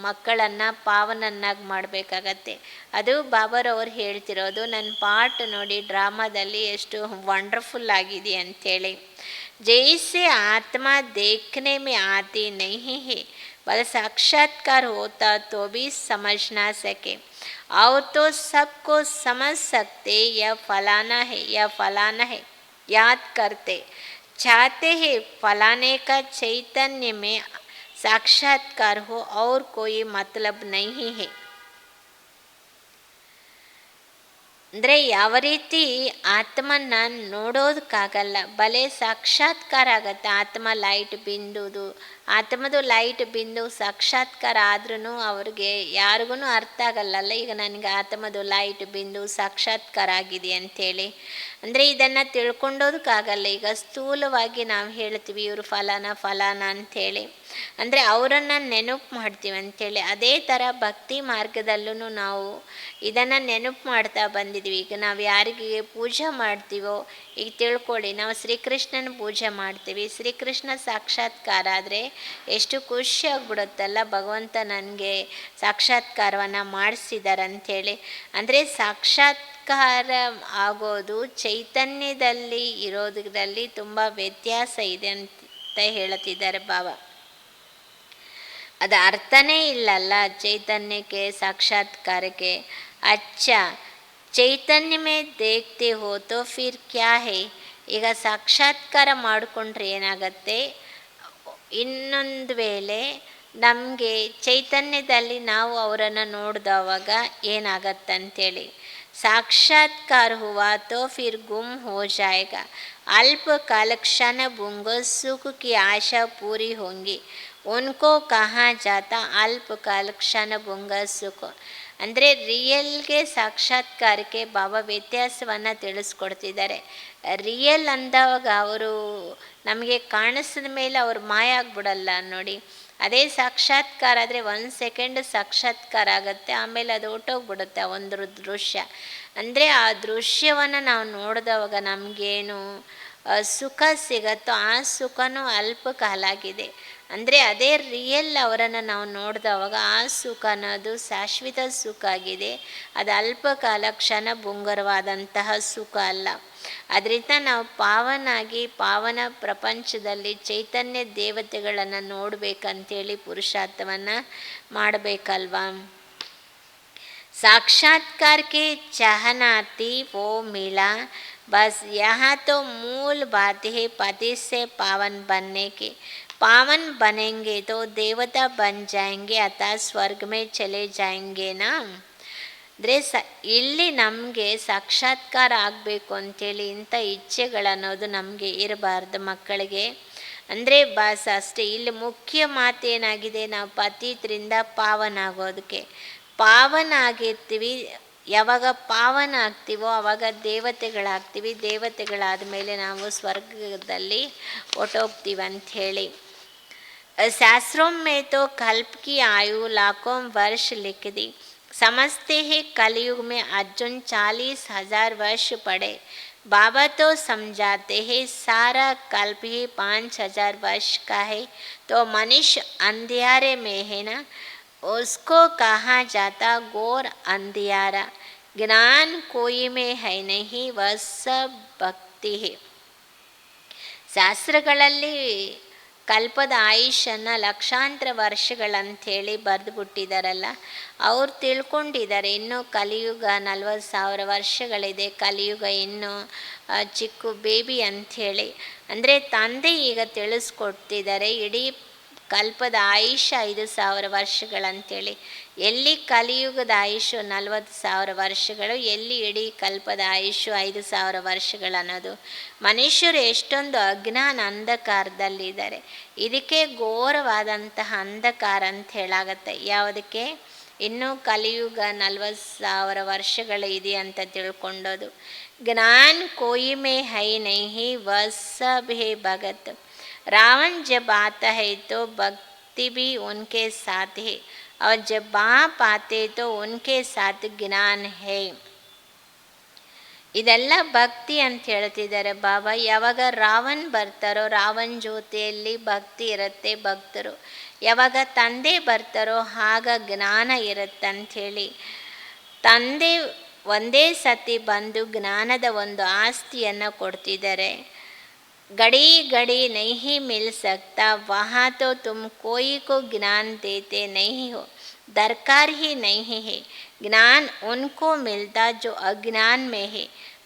ಮಕ್ಕಳನ್ನು ಪಾವನನ್ನಾಗಿ ಮಾಡಬೇಕಾಗತ್ತೆ. ಅದು ಬಾಬಾರವ್ರು ಹೇಳ್ತಿರೋದು. ನನ್ನ ಪಾರ್ಟ್ ನೋಡಿ ಡ್ರಾಮಾದಲ್ಲಿ ಎಷ್ಟು ವಂಡರ್ಫುಲ್ ಆಗಿದೆ ಅಂಥೇಳಿ. जैसे आत्मा देखने में आती नहीं है, बल साक्षात्कार होता तो भी समझ ना सके, और तो सबको समझ सकते यह फलाना है, यह फलाना है, याद करते चाहते हैं फलाने का चैतन्य में साक्षात्कार हो और कोई मतलब नहीं है. ಅಂದರೆ ಯಾವ ರೀತಿ ಆತ್ಮನ ನೋಡೋದಕ್ಕಾಗಲ್ಲ, ಬಲೆ ಸಾಕ್ಷಾತ್ಕಾರ ಆಗತ್ತೆ. ಆತ್ಮ ಲೈಟ್ ಬಿಂದುದು, ಆತ್ಮದು ಲೈಟ್ ಬಿಂದು ಸಾಕ್ಷಾತ್ಕಾರ ಆದ್ರೂ ಅವ್ರಿಗೆ ಯಾರಿಗೂ ಅರ್ಥ ಆಗಲ್ಲಲ್ಲ. ಈಗ ನನಗೆ ಆತ್ಮದು ಲೈಟ್ ಬಿಂದು ಸಾಕ್ಷಾತ್ಕಾರ ಆಗಿದೆ ಅಂಥೇಳಿ, ಅಂದರೆ ಇದನ್ನು ತಿಳ್ಕೊಂಡೋದಕ್ಕಾಗಲ್ಲ. ಈಗ ಸ್ಥೂಲವಾಗಿ ನಾವು ಹೇಳ್ತೀವಿ ಇವರು ಫಲಾನ ಅಂಥೇಳಿ, ಅಂದರೆ ಅವರನ್ನು ನೆನಪು ಮಾಡ್ತೀವಿ ಅಂಥೇಳಿ. ಅದೇ ಥರ ಭಕ್ತಿ ಮಾರ್ಗದಲ್ಲೂ ನಾವು ಇದನ್ನು ನೆನಪು ಮಾಡ್ತಾ ಬಂದಿದ್ವಿ. ಈಗ ನಾವು ಯಾರಿಗೆ ಪೂಜೆ ಮಾಡ್ತೀವೋ, ಈಗ ತಿಳ್ಕೊಳ್ಳಿ, ನಾವು ಶ್ರೀಕೃಷ್ಣನ ಪೂಜೆ ಮಾಡ್ತೀವಿ, ಶ್ರೀಕೃಷ್ಣ ಸಾಕ್ಷಾತ್ಕಾರ ಆದರೆ ಎಷ್ಟು ಖುಷಿ ಆಗ್ಬಿಡುತ್ತಲ್ಲ, ಭಗವಂತ ನನಗೆ ಸಾಕ್ಷಾತ್ಕಾರವನ್ನು ಮಾಡಿಸಿದ್ದಾರೆ ಅಂಥೇಳಿ. ಅಂದರೆ ಸಾಕ್ಷಾತ್ಕಾರ ಆಗೋದು ಚೈತನ್ಯದಲ್ಲಿ ಇರೋದ್ರಲ್ಲಿ ತುಂಬ ವ್ಯತ್ಯಾಸ ಇದೆ ಅಂತ ಹೇಳುತ್ತಿದ್ದಾರೆ ಬಾಬಾ. ಅದು ಅರ್ಥನೇ ಇಲ್ಲಲ್ಲ ಚೈತನ್ಯಕ್ಕೆ ಸಾಕ್ಷಾತ್ಕಾರಕ್ಕೆ. ಅಚ್ಚ ಚೈತನ್ಯ ಮೇ ದೇಖ್ತೆ ಹೋ ತೋ ಫಿರ್ ಕ್ಯಾ ಹೇ. ಈಗ ಸಾಕ್ಷಾತ್ಕಾರ ಮಾಡಿಕೊಂಡ್ರೆ ಏನಾಗತ್ತೆ, ಇನ್ನೊಂದು ವೇಳೆ ನಮಗೆ ಚೈತನ್ಯದಲ್ಲಿ ನಾವು ಅವರನ್ನು ನೋಡಿದವಾಗ ಏನಾಗತ್ತಂತೇಳಿ, साक्षात्कार हुआ तो फिर गुम हो जाएगा, अल्प काल क्षण भंग सुख की आशा पूरी होंगी, उनको कहा जाता अल्प काल क्षण भंग सुख. ಅಂದರೆ ರಿಯಲ್ಗೆ ಸಾಕ್ಷಾತ್ಕಾರಕ್ಕೆ ಬಾಬಾ ವ್ಯತ್ಯಾಸವನ್ನು ತಿಳಿಸ್ಕೊಡ್ತಿದ್ದಾರೆ. ರಿಯಲ್ ಅಂದಾಗ ಅವರು ನಮಗೆ ಕಾಣಿಸಿದ ಮೇಲೆ ಅವ್ರು ಮಾಯ ಆಗ್ಬಿಡಲ್ಲ ನೋಡಿ. ಅದೇ ಸಾಕ್ಷಾತ್ಕಾರ ಆದರೆ 1 ಸೆಕೆಂಡ್ ಸಾಕ್ಷಾತ್ಕಾರ ಆಗುತ್ತೆ, ಆಮೇಲೆ ಅದು ಹೊಟ್ಟೋಗ್ಬಿಡುತ್ತೆ ಆ ಒಂದು ದೃಶ್ಯ. ಅಂದರೆ ಆ ದೃಶ್ಯವನ್ನು ನಾವು ನೋಡಿದವಾಗ ನಮಗೇನು ಸುಖ ಸಿಗತ್ತೋ ಆ ಸುಖನೂ ಅಲ್ಪ ಕಾಲ ಆಗಿದೆ. ಅಂದರೆ ಅದೇ ರಿಯಲ್ ಅವರನ್ನು ನಾವು ನೋಡಿದವಾಗ ಆ ಸುಖ ಅನ್ನೋದು ಶಾಶ್ವತ ಸುಖ ಆಗಿದೆ, ಅದು ಅಲ್ಪ ಕಾಲ ಕ್ಷಣ ಭಂಗುರವಾದಂತಹ ಸುಖ ಅಲ್ಲ. ಅದರಿಂದ ನಾವು ಪಾವನ ಪ್ರಪಂಚದಲ್ಲಿ ಚೈತನ್ಯ ದೇವತೆಗಳನ್ನು ನೋಡಬೇಕಂತೇಳಿ ಪುರುಷಾರ್ಥವನ್ನು ಮಾಡಬೇಕಲ್ವಾ. साक्षात्कार के चाहनाती वो मिला, बस यहाँ तो मूल बात है पति से पावन बनने की. पावन बनेंगे तो देवता बन जाएंगे अतः स्वर्ग में चले जाएंगे ना. ಅಂದರೆ ಇಲ್ಲಿ ನಮಗೆ ಸಾಕ್ಷಾತ್ಕಾರ ಆಗಬೇಕು ಅಂಥೇಳಿ ಇಂಥ ಇಚ್ಛೆಗಳನ್ನೋದು ನಮಗೆ ಇರಬಾರ್ದು ಮಕ್ಕಳಿಗೆ. ಅಂದರೆ ಬಾಸ್ ಅಷ್ಟೇ. ಇಲ್ಲಿ ಮುಖ್ಯ ಮಾತೇನಾಗಿದೆ, ನಾವು ಪತಿತ್ರಿಂದ ಪಾವನ ಆಗೋದಕ್ಕೆ. ಪಾವನ ಆಗಿರ್ತೀವಿ, ಯಾವಾಗ ಪಾವನ ಆಗ್ತೀವೋ ಆವಾಗ ದೇವತೆಗಳಾಗ್ತೀವಿ, ದೇವತೆಗಳಾದ ಮೇಲೆ ನಾವು ಸ್ವರ್ಗದಲ್ಲಿ ಹೊಟ್ಟೋಗ್ತೀವಿ ಅಂಥೇಳಿ. शास्त्रों में तो कल्प की आयु लाखों वर्ष लिख दी, समझते हैं कलयुग में अर्जुन 40,000 वर्ष पड़े. बाबा तो समझाते हैं सारा कल्प ही 5,000 वर्ष का है, तो मनुष्य अंधियारे में है ना, उसको कहा जाता घोर अंधियारा. ज्ञान कोई में है नहीं, वह सब भक्ति है. ಶಾಸ್ತ್ರಗಳಲ್ಲಿ ಕಲ್ಪದ ಆಯುಷನ್ನು ಲಕ್ಷಾಂತರ ವರ್ಷಗಳಂಥೇಳಿ ಬರೆದುಬಿಟ್ಟಿದ್ದಾರಲ್ಲ, ಅವ್ರು ತಿಳ್ಕೊಂಡಿದ್ದಾರೆ ಇನ್ನೂ ಕಲಿಯುಗ 40,000 ವರ್ಷಗಳಿದೆ, ಕಲಿಯುಗ ಇನ್ನೂ ಚಿಕ್ಕ ಬೇಬಿ ಅಂಥೇಳಿ. ಅಂದರೆ ತಂದೆ ಈಗ ತಿಳಿಸ್ಕೊಡ್ತಿದ್ದಾರೆ ಇಡೀ ಕಲ್ಪದ ಆಯುಷ 5,000 ವರ್ಷಗಳಂಥೇಳಿ. ಎಲ್ಲಿ ಕಲಿಯುಗದ ಆಯುಷು 40,000 ವರ್ಷಗಳು, ಎಲ್ಲಿ ಇಡೀ ಕಲ್ಪದ ಆಯುಷು 5,000 ವರ್ಷಗಳನ್ನೋದು. ಮನುಷ್ಯರು ಎಷ್ಟೊಂದು ಅಜ್ಞಾನ ಅಂಧಕಾರದಲ್ಲಿದ್ದಾರೆ. ಇದಕ್ಕೆ ಘೋರವಾದಂತಹ ಅಂಧಕಾರ ಅಂತ ಹೇಳಾಗತ್ತೆ. ಯಾವುದಕ್ಕೆ? ಇನ್ನೂ ಕಲಿಯುಗ 40,000 ವರ್ಷಗಳು ಇದೆ ಅಂತ ತಿಳ್ಕೊಂಡೋದು. ಜ್ಞಾನ ಕೋಯಿ ಮೇ ಹೈ ನಹಿ ವಹ ಸಬ್ ಹೇ ಭಗತ್. रावण जब आता है तो भक्ति भी उनके साथ है, और जब बाप आते तो उनके साथ ज्ञान है. ಇದೆಲ್ಲ ಭಕ್ತಿ ಅಂತ ಹೇಳ್ತಿದ್ದಾರೆ ಬಾಬಾ. ಯಾವಾಗ ರಾವಣ್ ಬರ್ತಾರೋ ರಾವಣ್ ಜೊತೆಯಲ್ಲಿ ಭಕ್ತಿ ಇರುತ್ತೆ ಭಕ್ತರು, ಯಾವಾಗ ತಂದೆ ಬರ್ತಾರೋ ಆಗ ಜ್ಞಾನ ಇರುತ್ತಂಥೇಳಿ. ತಂದೆ ಒಂದೇ ಸತಿ ಬಂದು ಜ್ಞಾನದ ಒಂದು ಆಸ್ತಿಯನ್ನು ಕೊಡ್ತಿದ್ದಾರೆ. घड़ी घड़ी नहीं मिल सकता, वहाँ तो तुम कोई को ज्ञान देते नहीं हो, दरकार ही नहीं है. ज्ञान उनको मिलता जो अज्ञान में है,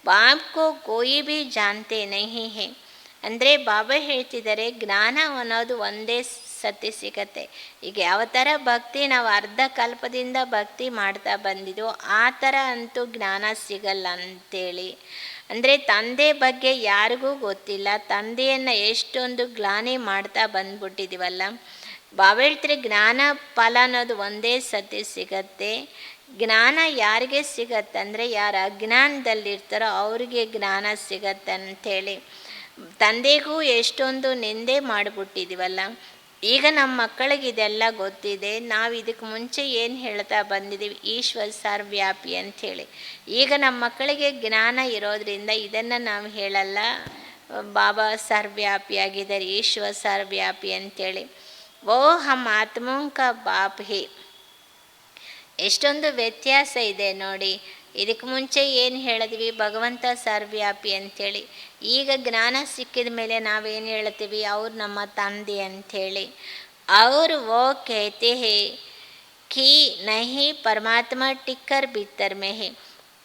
बाप को कोई भी जानते नहीं है. ಅಂದರೆ ಬಾಬಾ ಹೇಳ್ತಿದ್ದಾರೆ ಜ್ಞಾನ ಅನ್ನೋದು ಒಂದೇ ಸತಿ ಸಿಗತ್ತೆ. ಈಗ ಯಾವ ಥರ ಭಕ್ತಿ ನಾವು ಅರ್ಧ ಕಲ್ಪದಿಂದ ಭಕ್ತಿ ಮಾಡ್ತಾ ಬಂದಿದ್ವೋ ಆ ಥರ ಅಂತೂ ಜ್ಞಾನ ಸಿಗಲ್ಲ ಅಂತೇಳಿ. ಅಂದರೆ ತಂದೆ ಬಗ್ಗೆ ಯಾರಿಗೂ ಗೊತ್ತಿಲ್ಲ, ತಂದೆಯನ್ನು ಎಷ್ಟೊಂದು ಗ್ಲಾನಿ ಮಾಡ್ತಾ ಬಂದ್ಬಿಟ್ಟಿದ್ದೀವಲ್ಲ. ಬಾಬಾ ಹೇಳ್ತಾರೆ ಜ್ಞಾನ ಫಲ ಅನ್ನೋದು ಒಂದೇ ಸತಿ ಸಿಗತ್ತೆ. ಜ್ಞಾನ ಯಾರಿಗೆ ಸಿಗತ್ತೆ ಅಂದರೆ ಯಾರು ಅಜ್ಞಾನದಲ್ಲಿರ್ತಾರೋ ಅವ್ರಿಗೆ ಜ್ಞಾನ ಸಿಗತ್ತೆ ಅಂಥೇಳಿ. ತಂದೆಗೂ ಎಷ್ಟೊಂದು ನಿಂದೆ ಮಾಡಿಬಿಟ್ಟಿದ್ದೀವಲ್ಲ. ಈಗ ನಮ್ಮ ಮಕ್ಕಳಿಗೆ ಇದೆಲ್ಲ ಗೊತ್ತಿದೆ. ನಾವು ಇದಕ್ಕೆ ಮುಂಚೆ ಏನು ಹೇಳ್ತಾ ಬಂದಿದ್ದೀವಿ, ಈಶ್ವರ ಸರ್ವ್ಯಾಪಿ ಅಂಥೇಳಿ. ಈಗ ನಮ್ಮ ಮಕ್ಕಳಿಗೆ ಜ್ಞಾನ ಇರೋದ್ರಿಂದ ಇದನ್ನು ನಾವು ಹೇಳಲ್ಲ, ಬಾಬಾ ಸರ್ವ್ಯಾಪಿಯಾಗಿದ್ದಾರೆ, ಈಶ್ವರ ಸರ್ವ್ಯಾಪಿ ಅಂಥೇಳಿ. ಓ ಹಮ್ ಆತ್ಮೋಂ ಕಾ ಬಾಪ್ ಹೇ. ಎಷ್ಟೊಂದು ವ್ಯತ್ಯಾಸ ಇದೆ ನೋಡಿ. ಇದಕ್ಕೆ ಮುಂಚೆ ಏನು ಹೇಳಿದ್ವಿ, ಭಗವಂತ ಸರ್ವ್ಯಾಪಿ ಅಂಥೇಳಿ. ಈಗ ಜ್ಞಾನ ಸಿಕ್ಕಿದ ಮೇಲೆ ನಾವೇನು ಹೇಳ್ತೀವಿ, ಅವ್ರು ನಮ್ಮ ತಂದೆ ಅಂಥೇಳಿ. ಅವರು ಓ कहते हैं कि नहीं परमात्मा टिकर भीतर में है,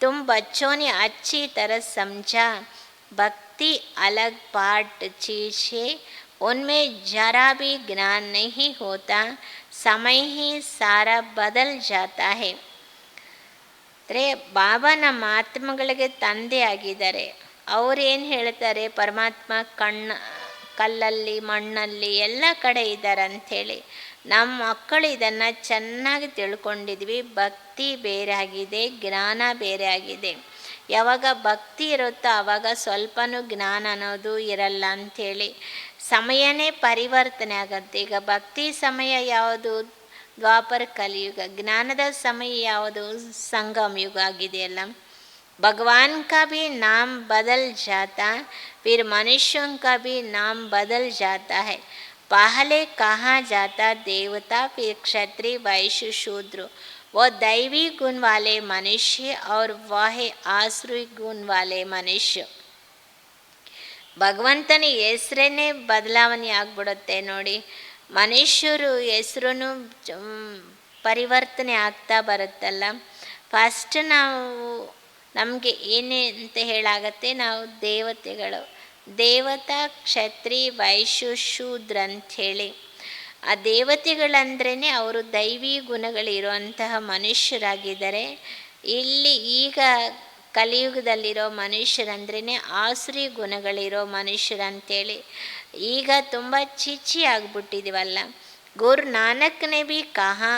तुम बच्चों ने अच्छी तरह समझा, भक्ति अलग पार्ट चीज है, उनमें जरा भी ज्ञान नहीं होता, समय ही सारा बदल जाता है. ಅಂದರೆ ಬಾಬಾ ನಮ್ಮ ಆತ್ಮಗಳಿಗೆ ತಂದೆ ಆಗಿದ್ದಾರೆ. ಅವರೇನು ಹೇಳ್ತಾರೆ, ಪರಮಾತ್ಮ ಕಲ್ಲಲ್ಲಿ ಮಣ್ಣಲ್ಲಿ ಎಲ್ಲ ಕಡೆ ಇದ್ದಾರೆ ಅಂಥೇಳಿ. ನಮ್ಮ ಮಕ್ಕಳು ಇದನ್ನು ಚೆನ್ನಾಗಿ ತಿಳ್ಕೊಂಡಿದ್ವಿ. ಭಕ್ತಿ ಬೇರೆ ಆಗಿದೆ, ಜ್ಞಾನ ಬೇರೆ ಆಗಿದೆ. ಯಾವಾಗ ಭಕ್ತಿ ಇರುತ್ತೋ ಆವಾಗ ಸ್ವಲ್ಪನೂ ಜ್ಞಾನ ಅನ್ನೋದು ಇರಲ್ಲ ಅಂಥೇಳಿ. ಸಮಯನೇ ಪರಿವರ್ತನೆ ಆಗತ್ತೆ. ಈಗ ಭಕ್ತಿ ಸಮಯ ಯಾವುದು, ದ್ವಾಪರ ಕಲಿಯುಗ. ಜ್ಞಾನದ ಸಮಯ ಯಾವುದು, ಸಂಗಮ ಯುಗ ಆಗಿದೆಯಲ್ಲ. ಭಗವಾನ್ ಕಾ ಭಿ ನಾಮ್ ಬದಲ್ ಜಾತಾ, ಫಿರ್ ಮನುಷ್ಯೋಂ ಕಾ ಭಿ ನಾಮ್ ಬದಲ್ ಜಾತಾ ಹೈ. ಪಹಲೆ ಕಹಾ ಜಾತಾ ದೇವತಾ, ಫಿರ್ ಕ್ಷತ್ರಿಯ ವೈಶ್ಯ ಶೂದ್ರ. वो दैवी गुण वाले मनुष्य और वह आसुरी गुण वाले मनुष्य. ಭಗವಂತನ ಹೆಸರೇನೆ ಬದಲಾವಣೆ ಆಗ್ಬಿಡುತ್ತೆ ನೋಡಿ. ಮನುಷ್ಯರು ಹೆಸರು ಪರಿವರ್ತನೆ ಆಗ್ತಾ ಬರುತ್ತಲ್ಲ. ಫಸ್ಟ್ ನಾವು ನಮಗೆ ಏನೇ ಅಂತ ಹೇಳಾಗತ್ತೆ, ನಾವು ದೇವತೆಗಳು, ದೇವತಾ, ಕ್ಷತ್ರಿ, ವೈಶ್ಯ, ಶೂದ್ರ ಅಂಥೇಳಿ. ಆ ದೇವತೆಗಳಂದ್ರೇ ಅವರು ದೈವಿ ಗುಣಗಳಿರುವಂತಹ ಮನುಷ್ಯರಾಗಿದ್ದಾರೆ. ಇಲ್ಲಿ ಈಗ ಕಲಿಯುಗದಲ್ಲಿರೋ ಮನುಷ್ಯರಂದ್ರೇ ಆಸುರಿ ಗುಣಗಳಿರೋ ಮನುಷ್ಯರಂತೇಳಿ. ಈಗ ತುಂಬ ಚಿಚ್ಚಿ ಆಗ್ಬಿಟ್ಟಿದ್ದೀವಲ್ಲ. ಗುರು ನಾನಕ್ನೇ ಭಿ ಕಹಾ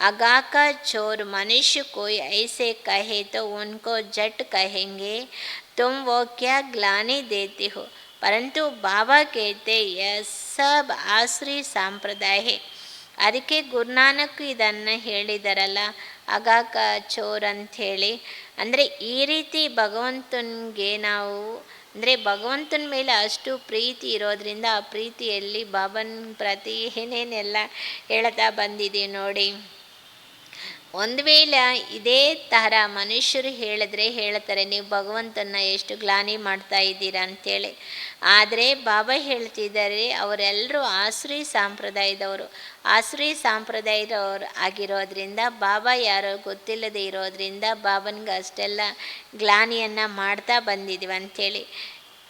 ಅಗಾಕ ಚೋರ್ ಮನುಷ್ಯ ಕೋಯಿ ಐಸೆ ಕಹೆ ತೋ ಉನ್ಕೋ ಜಟ್ ಕಹೆಂಗೆ ತುಮ್ ವೋ ಕ್ಯಾ ಗ್ಲಾನಿ ದೇತಿ ಹೋ. ಪರಂತು ಬಾಬಾ ಕೇತೆ ಸಬ್ ಆಸುರಿ ಸಂಪ್ರದಾಯ. ಅದಕ್ಕೆ ಗುರುನಾನಕ್ ಇದನ್ನು ಹೇಳಿದಾರಲ್ಲ, ಅಗಾಕ ಚೋರ್ ಅಂಥೇಳಿ. ಅಂದರೆ ಈ ರೀತಿ ಭಗವಂತನಿಗೆ ನಾವು ಅಂದರೆ ಭಗವಂತನ ಮೇಲೆ ಅಷ್ಟು ಪ್ರೀತಿ ಇರೋದ್ರಿಂದ ಆ ಪ್ರೀತಿಯಲ್ಲಿ ಬಾಬನ ಪ್ರತಿ ಏನೇನೆಲ್ಲ ಹೇಳ್ತಾ ಬಂದಿದ್ದೀವಿ ನೋಡಿ. ಒಂದು ವೇಳೆ ಇದೇ ಥರ ಮನುಷ್ಯರು ಹೇಳಿದ್ರೆ ಹೇಳ್ತಾರೆ, ನೀವು ಭಗವಂತನ ಎಷ್ಟು ಗ್ಲಾನಿ ಮಾಡ್ತಾ ಇದ್ದೀರಾ ಅಂಥೇಳಿ. ಆದರೆ ಬಾಬಾ ಹೇಳ್ತಿದ್ದಾರೆ, ಅವರೆಲ್ಲರೂ ಆಸುರಿ ಸಂಪ್ರದಾಯದವರು. ಆಸುರಿ ಸಂಪ್ರದಾಯದವರು ಆಗಿರೋದ್ರಿಂದ ಬಾಬಾ ಯಾರೋ ಗೊತ್ತಿಲ್ಲದೆ ಇರೋದ್ರಿಂದ ಬಾಬನಿಗೆ ಅಷ್ಟೆಲ್ಲ ಗ್ಲಾನಿಯನ್ನು ಮಾಡ್ತಾ ಬಂದಿದ್ದೀವಿ ಅಂಥೇಳಿ.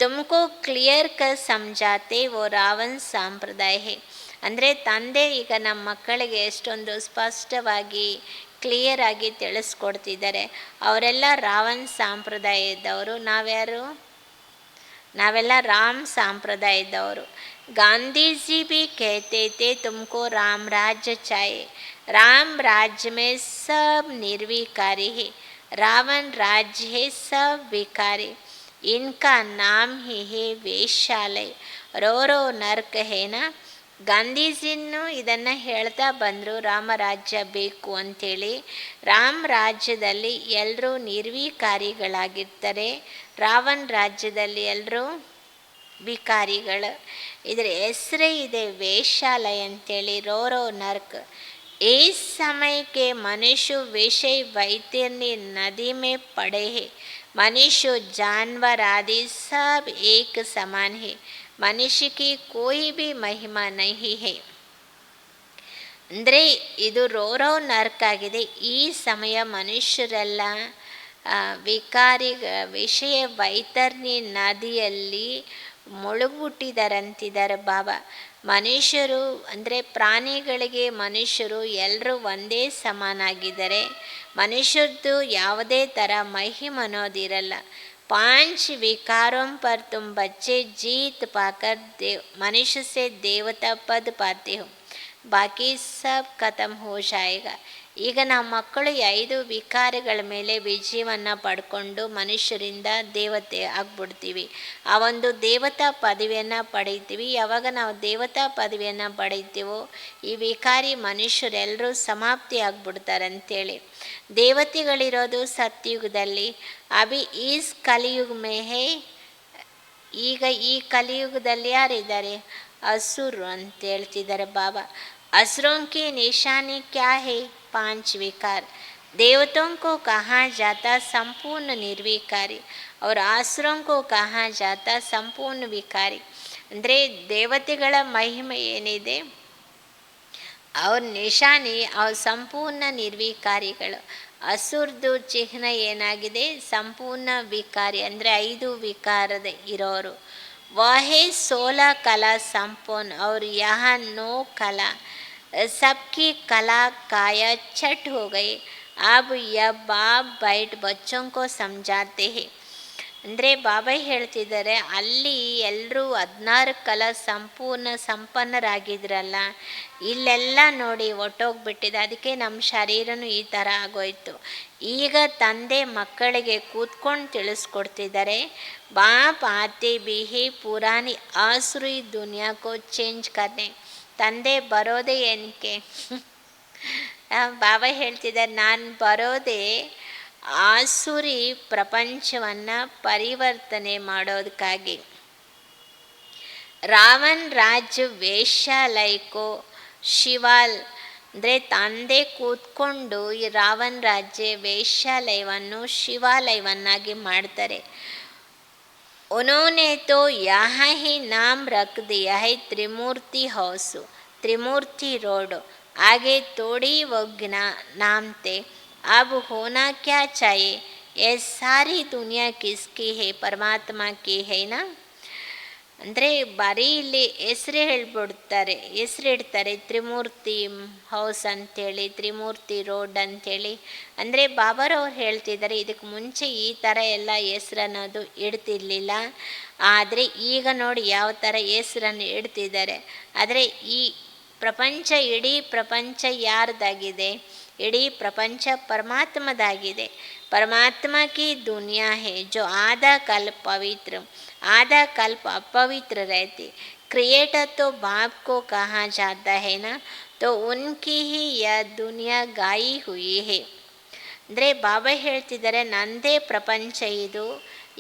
ತುಮಕೋ ಕ್ಲಿಯರ್ ಕ ಸಮಜಾತೆ ಓ ರಾವಣ್ ಸಂಪ್ರದಾಯ. ಅಂದರೆ ತಂದೆ ಈಗ ನಮ್ಮ ಮಕ್ಕಳಿಗೆ ಎಷ್ಟೊಂದು ಸ್ಪಷ್ಟವಾಗಿ ಕ್ಲಿಯರ್ ಆಗಿ ತಿಳಿಸ್ಕೊಡ್ತಿದ್ದಾರೆ. ಅವರೆಲ್ಲ ರಾವಣ್ ಸಂಪ್ರದಾಯದವರು, ನಾವೆಲ್ಲ ರಾಮ್ ಸಂಪ್ರದಾಯದವರು. ಗಾಂಧೀಜಿ ಭಿ कहते थे तुमको राम राज्य चाहिए, राम राज्य में सब निर्विकारी है, रावण राज्य है सब विकारी, इनका नाम ही है वेश्यालय, रो रो नर्क है ना. ಗಾಂಧೀಜಿನೂ ಇದನ್ನು ಹೇಳ್ತಾ ಬಂದರು, ರಾಮರಾಜ್ಯ ಬೇಕು ಅಂಥೇಳಿ. ರಾಮ ರಾಜ್ಯದಲ್ಲಿ ಎಲ್ಲರೂ ನಿರ್ವಿಕಾರಿಗಳಾಗಿರ್ತಾರೆ, ರಾವಣ ರಾಜ್ಯದಲ್ಲಿ ಎಲ್ಲರೂ ವಿಕಾರಿಗಳು. ಇದರ ಹೆಸರೇ ಇದೆ ವೇಶ್ಯಾಲಯ ಅಂತೇಳಿ, ರೋ ರೋ ನರ್ಕ್. ಈ ಸಮಯಕ್ಕೆ ಮನುಷ್ಯ ವಿಷಯ ವೈತರಣಿ ನದಿ ಮೇ ಪಡೆ ಹೇ, ಮನುಷ್ಯ ಜಾನ್ವರ್ ಆದಿ ಸಬ್ ಏಕ ಸಮಾನ್ ಹೇ, ಮನುಷ್ಯಕ್ಕೆ ಕೋಯಿ ಭಿ ಮಹಿಮಾ ನಹಿ ಹೇ. ಅಂದರೆ ಇದು ರೋರೋ ನರ್ಕ್ ಆಗಿದೆ. ಈ ಸಮಯ ಮನುಷ್ಯರೆಲ್ಲ ವಿಕಾರಿ ವಿಷಯ ವೈತರ್ಣಿ ನದಿಯಲ್ಲಿ ಮುಳುಗ್ಬಿಟ್ಟಿದ್ದಾರಂತಿದ್ದಾರೆ ಬಾಬಾ. ಮನುಷ್ಯರು ಅಂದರೆ ಪ್ರಾಣಿಗಳಿಗೆ ಮನುಷ್ಯರು ಎಲ್ಲರೂ ಒಂದೇ ಸಮಾನಾಗಿದ್ದಾರೆ. ಮನುಷ್ಯರದ್ದು ಯಾವುದೇ ಥರ ಮಹಿಮೆ ಅನ್ನೋದಿರಲ್ಲ. पांच विकारों पर तुम बच्चे जीत पाकर मनुष्य से देवता पद पाते हो, ಬಾಕಿ ಸಬ್ ಖತಮ್ ಹೋ ಜಾಯೇಗಾ. ಈಗ ನಾವು ಮಕ್ಕಳು 5 ವಿಕಾರಗಳ ಮೇಲೆ ವಿಜಯವನ್ನು ಪಡ್ಕೊಂಡು ಮನುಷ್ಯರಿಂದ ದೇವತೆ ಆಗ್ಬಿಡ್ತೀವಿ. ಆ ಒಂದು ದೇವತಾ ಪದವಿಯನ್ನು ಪಡೀತೀವಿ. ಯಾವಾಗ ನಾವು ದೇವತಾ ಪದವಿಯನ್ನು ಪಡೀತೀವೋ ಈ ವಿಕಾರಿ ಮನುಷ್ಯರೆಲ್ಲರೂ ಸಮಾಪ್ತಿ ಆಗ್ಬಿಡ್ತಾರೆ ಅಂತೇಳಿ. ದೇವತೆಗಳಿರೋದು ಸತ್ಯುಗದಲ್ಲಿ. ಅಭಿ ಈಸ್ ಕಲಿಯುಗ ಮೇ ಹೇ. ಈಗ ಈ ಕಲಿಯುಗದಲ್ಲಿ ಯಾರಿದ್ದಾರೆ? असुर ಅಂತ ಹೇಳ್ತಿದ್ದಾರೆ ಬಾಬಾ. असुरों की निशानी क्या है? 5 विकार. देवताओं को कहा जाता संपूर्ण निर्विकारी और असुरों को कहा जाता संपूर्ण विकारी. ಅಂದರೆ ದೇವತೆಗಳ ಮಹಿಮೆ ಏನಿದೆ ಅವ್ರ ನಿಶಾನಿ ಅವ್ರ ಸಂಪೂರ್ಣ ನಿರ್ವಿಕಾರಿಗಳು. ಅಸುರ್ದು ಚಿಹ್ನ ಏನಾಗಿದೆ? ಸಂಪೂರ್ಣ ವಿಕಾರಿ ಅಂದರೆ 5 ವಿಕಾರದ ಇರೋರು. वह 16 कला संपन्न और यहाँ 9 कला. सबकी कला काया छट हो गई. अब यह बाप बैठ बच्चों को समझाते हैं. ಅಂದರೆ ಬಾಬಾ ಹೇಳ್ತಿದ್ದಾರೆ ಅಲ್ಲಿ ಎಲ್ಲರೂ 16 ಕಲಾ ಸಂಪನ್ನರಾಗಿದ್ರಲ್ಲ, ಇಲ್ಲೆಲ್ಲ ನೋಡಿ ಒಟ್ಟೋಗ್ಬಿಟ್ಟಿದೆ. ಅದಕ್ಕೆ ನಮ್ಮ ಶರೀರನೂ ಈ ಥರ ಆಗೋಯ್ತು. ಈಗ ತಂದೆ ಮಕ್ಕಳಿಗೆ ಕೂತ್ಕೊಂಡು ತಿಳಿಸ್ಕೊಡ್ತಿದ್ದಾರೆ. ಬಾಪ್ ಆತೆ ಬಿಹಿ ಪುರಾಣಿ ಆಸುರಿ ದುನಿಯಾಕೋ ಚೇಂಜ್ ಕರ್ನೆ. ತಂದೆ ಬರೋದೇ ಏನಕ್ಕೆ? ಬಾಬಾ ಹೇಳ್ತಿದ್ದಾರೆ ನಾನು ಬರೋದೇ ಆಸುರಿ ಪ್ರಪಂಚವನ್ನು ಪರಿವರ್ತನೆ ಮಾಡೋದಕ್ಕಾಗಿ. ರಾವಣ್ ರಾಜ್ಯ ವೇಶ್ಯಾಲಯಕ್ಕೋ ಶಿವಾಲ್ ಅಂದರೆ ತಂದೆ ಕೂತ್ಕೊಂಡು ಈ ರಾವಣ್ ರಾಜ್ಯ ವೇಶ್ಯಾಲಯವನ್ನು ಶಿವಾಲಯವನ್ನಾಗಿ ಮಾಡ್ತಾರೆ. उन्होंने तो यहाँ ही नाम रख दिया है त्रिमूर्ति हाउस, त्रिमूर्ति रोड. आगे थोड़ी वो नाम थे. अब होना क्या चाहिए? ये सारी दुनिया किसकी है? परमात्मा की है ना. ಅಂದರೆ ಬರೀ ಇಲ್ಲಿ ಹೆಸರು ಹೆಸರಿಡ್ತಾರೆ ತ್ರಿಮೂರ್ತಿ ಹೌಸ್ ಅಂಥೇಳಿ, ತ್ರಿಮೂರ್ತಿ ರೋಡ್ ಅಂಥೇಳಿ. ಅಂದರೆ ಬಾಬಾರವ್ರು ಹೇಳ್ತಿದ್ದಾರೆ ಇದಕ್ಕೆ ಮುಂಚೆ ಈ ಥರ ಎಲ್ಲ ಹೆಸ್ರು ಅನ್ನೋದು ಇಡ್ತಿರ್ಲಿಲ್ಲ. ಆದರೆ ಈಗ ನೋಡಿ ಯಾವ ಥರ ಹೆಸ್ರನ್ನು ಇಡ್ತಿದ್ದಾರೆ. ಆದರೆ ಈ ಪ್ರಪಂಚ, ಇಡೀ ಪ್ರಪಂಚ ಯಾರ್ದಾಗಿದೆ? ಇಡೀ ಪ್ರಪಂಚ ಪರಮಾತ್ಮದಾಗಿದೆ. परमात्मा की दुनिया है जो आधा कल्प पवित्र, आधा कल्प अपवित्र रहती. क्रिएटर तो बाप को कहा जाता है ना, तो उनकी ही यह दुनिया गाई हुई है. ಅಂದರೆ ಬಾಬಾ ಹೇಳ್ತಿದ್ದಾರೆ ನಂದೇ ಪ್ರಪಂಚ ಇದು.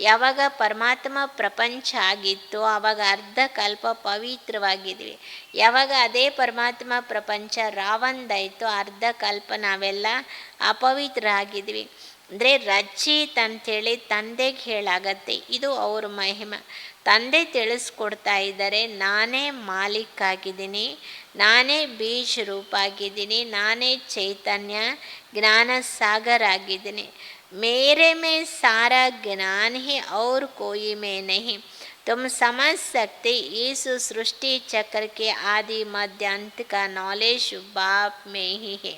ಯಾವಾಗ ಪರಮಾತ್ಮ ಪ್ರಪಂಚ ಆಗಿತ್ತು ಆವಾಗ ಅರ್ಧ ಕಲ್ಪ ಪವಿತ್ರವಾಗಿದ್ವಿ. ಯಾವಾಗ ಅದೇ ಪರಮಾತ್ಮ ಪ್ರಪಂಚ ರಾವಂದಾಯಿತು ಅರ್ಧ ಕಲ್ಪ ನಾವೆಲ್ಲ ಅಪವಿತ್ರ ಆಗಿದ್ವಿ. ಅಂದರೆ ರಚಿತ್ ಅಂಥೇಳಿ ತಂದೆಗೆ ಹೇಳಾಗತ್ತೆ. ಇದು ಅವ್ರ ಮಹಿಮೆ. ತಂದೆ ತಿಳಿಸ್ಕೊಡ್ತಾ ಇದ್ದಾರೆ ನಾನೇ ಮಾಲೀಕ್ ಆಗಿದ್ದೀನಿ, ನಾನೇ ಬೀಜ ರೂಪ ಆಗಿದ್ದೀನಿ, ನಾನೇ ಚೈತನ್ಯ ಜ್ಞಾನ ಸಾಗರ ಆಗಿದ್ದೀನಿ. ಮೇರೆ ಮೇ ಸಾರಾ ಜ್ಞಾನ ಹಿ ಔರ್ ಕೋಯಿ ಮೇ ನಹಿ. तुम समझ सकते इस सृष्टि चक्र के आदि मध्य अंत का नॉलेज बाप में ही है.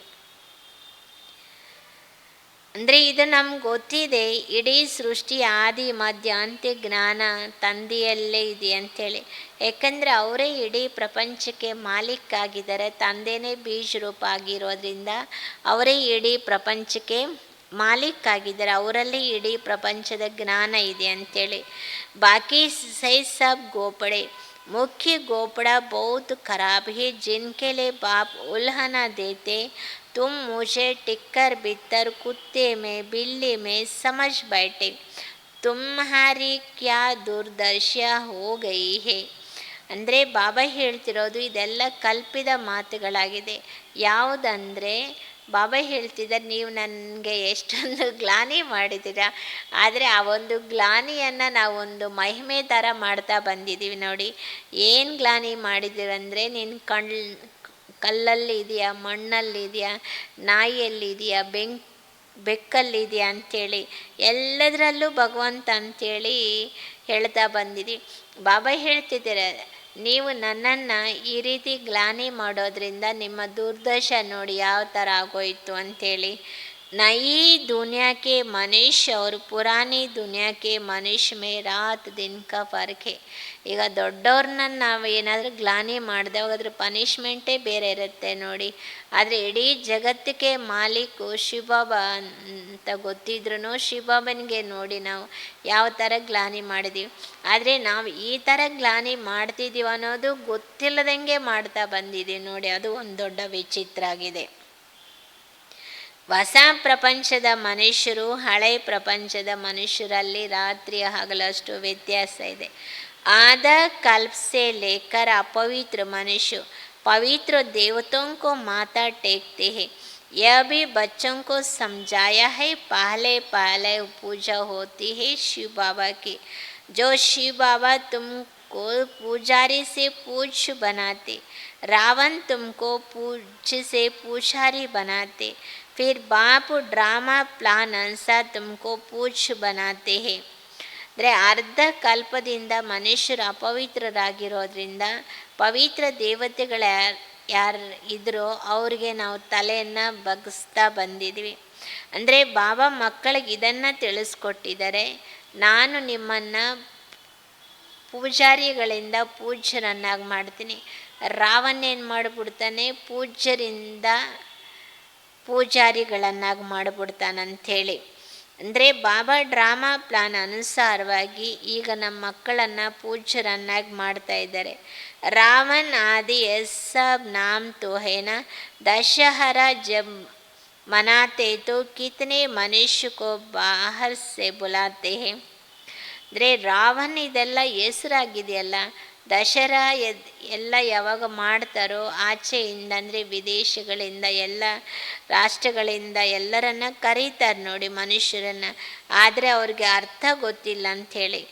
ಅಂದರೆ ಇದು ನಮ್ಗೆ ಗೊತ್ತಿದೆ, ಇಡೀ ಸೃಷ್ಟಿ ಆದಿ ಮಧ್ಯ ಅಂತ್ಯ ಜ್ಞಾನ ತಂದೆಯಲ್ಲೇ ಇದೆ ಅಂಥೇಳಿ. ಯಾಕಂದರೆ ಅವರೇ ಇಡೀ ಪ್ರಪಂಚಕ್ಕೆ ಮಾಲೀಕ್ ಆಗಿದ್ದಾರೆ. ತಂದೆಯೇ ಬೀಜ ರೂಪ ಆಗಿರೋದ್ರಿಂದ ಅವರೇ ಇಡೀ ಪ್ರಪಂಚಕ್ಕೆ ಮಾಲೀಕ್ ಆಗಿದ್ದಾರೆ. ಅವರಲ್ಲಿ ಇಡೀ ಪ್ರಪಂಚದ ಜ್ಞಾನ ಇದೆ ಅಂಥೇಳಿ. ಬಾಕಿ ಸೈ ಸಬ್ ಗೋಪಡೆ. मुख्य गोपड़ा बहुत खराब है जिनके लिए बाप उल्हना देते. तुम मुझे टिक्कर बित्तर कुत्ते में बिल्ली में समझ बैठे. तुम्हारी क्या दुर्दशा हो गई है. ಅಂದರೆ ಬಾಬಾ ಹೇಳ್ತಿರೋದು ಇದೆಲ್ಲ ಕಲ್ಪಿತ ಮಾತುಗಳಾಗಿದೆ. ಯಾವುದಂದರೆ ಬಾಬಾ ಹೇಳ್ತಿದ್ದಾರೆ ನೀವು ನನಗೆ ಎಷ್ಟೊಂದು ಗ್ಲಾನಿ ಮಾಡಿದ್ದೀರಾ, ಆದರೆ ಆ ಒಂದು ಗ್ಲಾನಿಯನ್ನು ನಾವೊಂದು ಮಹಿಮೆ ಥರ ಮಾಡ್ತಾ ಬಂದಿದ್ದೀವಿ ನೋಡಿ. ಏನು ಗ್ಲಾನಿ ಮಾಡಿದ್ದೀರಂದರೆ ನಿನ್ನ ಕಲ್ಲಲ್ಲಿ ಇದೆಯಾ, ಮಣ್ಣಲ್ಲಿದೆಯಾ, ನಾಯಿಯಲ್ಲಿದೆಯಾ, ಬೆಕ್ಕಲ್ಲಿದೆ ಅಂಥೇಳಿ, ಎಲ್ಲದರಲ್ಲೂ ಭಗವಂತ ಅಂಥೇಳಿ ಹೇಳ್ತಾ ಬಂದಿದ್ದೀವಿ. ಬಾಬಾ ಹೇಳ್ತಿದ್ದಾರೆ, ನೀವು ನನ್ನನ್ನು ಈ ರೀತಿ ಗ್ಲಾನಿ ಮಾಡೋದ್ರಿಂದ ನಿಮ್ಮ ದುರ್ದಶೆ ನೋಡಿ ಯಾವ ಥರ ಆಗೋಯ್ತು ಅಂಥೇಳಿ. नई दुनिया के मनुष्य और पुरानी दुनिया के मनुष्य में रात दिन का फ़र्क है. ಈಗ ದೊಡ್ಡವ್ರನ್ನ ನಾವು ಏನಾದರೂ ಗ್ಲಾನಿ ಮಾಡಿದವಾಗ ಅದ್ರ ಪನಿಷ್ಮೆಂಟೇ ಬೇರೆ ಇರುತ್ತೆ ನೋಡಿ. ಆದರೆ ಇಡೀ ಜಗತ್ತಿಗೆ ಮಾಲೀಕು ಶಿವಬಾಬಾ ಅಂತ ಗೊತ್ತಿದ್ರೂ ಶಿವಬಾಬನಿಗೆ ನೋಡಿ ನಾವು ಯಾವ ಥರ ಗ್ಲಾನಿ ಮಾಡಿದ್ದೀವಿ. ಆದರೆ ನಾವು ಈ ಥರ ಗ್ಲಾನಿ ಮಾಡ್ತಿದ್ದೀವಿ ಅನ್ನೋದು ಗೊತ್ತಿಲ್ಲದಂಗೆ ಮಾಡ್ತಾ ಬಂದಿದ್ದೀವಿ ನೋಡಿ. ಅದು ಒಂದು ದೊಡ್ಡ ವಿಚಿತ್ರ ಆಗಿದೆ. ಹೊಸ ಪ್ರಪಂಚದ ಮನುಷ್ಯರು ಹಳೆ ಪ್ರಪಂಚದ ಮನುಷ್ಯರಲ್ಲಿ ರಾತ್ರಿಯ ಹಗಲಷ್ಟು ವ್ಯತ್ಯಾಸ ಇದೆ. आधा कल्प से लेकर अपवित्र मनुष्य पवित्र देवताओं को माथा टेकते हैं. यह भी बच्चों को समझाया है. पहले पहले पूजा होती है शिव बाबा की. जो शिव बाबा तुमको पुजारी से पूज बनाते, रावण तुमको पूज से पुजारी बनाते, फिर बाप ड्रामा प्लान अनुसार तुमको पूज बनाते हैं. ಅಂದರೆ ಅರ್ಧ ಕಲ್ಪದಿಂದ ಮನುಷ್ಯರು ಅಪವಿತ್ರರಾಗಿರೋದ್ರಿಂದ ಪವಿತ್ರ ದೇವತೆಗಳ ಯಾರು ಇದ್ರೋ ಅವ್ರಿಗೆ ನಾವು ತಲೆಯನ್ನು ಬಗ್ಗಿಸ್ತಾ ಬಂದಿದ್ವಿ. ಅಂದರೆ ಬಾಬಾ ಮಕ್ಕಳಿಗೆ ಇದನ್ನು ತಿಳಿಸ್ಕೊಟ್ಟಿದ್ದಾರೆ, ನಾನು ನಿಮ್ಮನ್ನು ಪೂಜಾರಿಗಳಿಂದ ಪೂಜ್ಯರನ್ನಾಗಿ ಮಾಡ್ತೀನಿ. ರಾವಣ ಏನು ಮಾಡಿಬಿಡ್ತಾನೆ, ಪೂಜ್ಯರಿಂದ ಪೂಜಾರಿಗಳನ್ನಾಗಿ ಮಾಡಿಬಿಡ್ತಾನಂಥೇಳಿ. ಅಂದರೆ ಬಾಬಾ ಡ್ರಾಮಾ ಪ್ಲಾನ್ ಅನುಸಾರವಾಗಿ ಈಗ ನಮ್ಮ ಮಕ್ಕಳನ್ನು ಪೂಜ್ಯರನ್ನಾಗಿ ಮಾಡ್ತಾ ಇದ್ದಾರೆ. ರಾವಣ ಆದಿ सब नाम तो है ना. दशहरा जब मनाते तो कितने मनुष्य को बाहर से बुलाते हैं. ಅಂದರೆ ರಾವಣ ಇದೆಲ್ಲ ಹೆಸರಾಗಿದೆಯಲ್ಲ, ದಸರಾ ಎಲ್ಲ ಯಾವಾಗ ಮಾಡ್ತಾರೋ ಆಚೆಯಿಂದ ಅಂದರೆ ವಿದೇಶಗಳಿಂದ ಎಲ್ಲ ರಾಷ್ಟ್ರಗಳಿಂದ ಎಲ್ಲರನ್ನ ಕರೀತಾರೆ ನೋಡಿ ಮನುಷ್ಯರನ್ನು. ಆದರೆ ಅವ್ರಿಗೆ ಅರ್ಥ ಗೊತ್ತಿಲ್ಲ ಅಂಥೇಳಿ.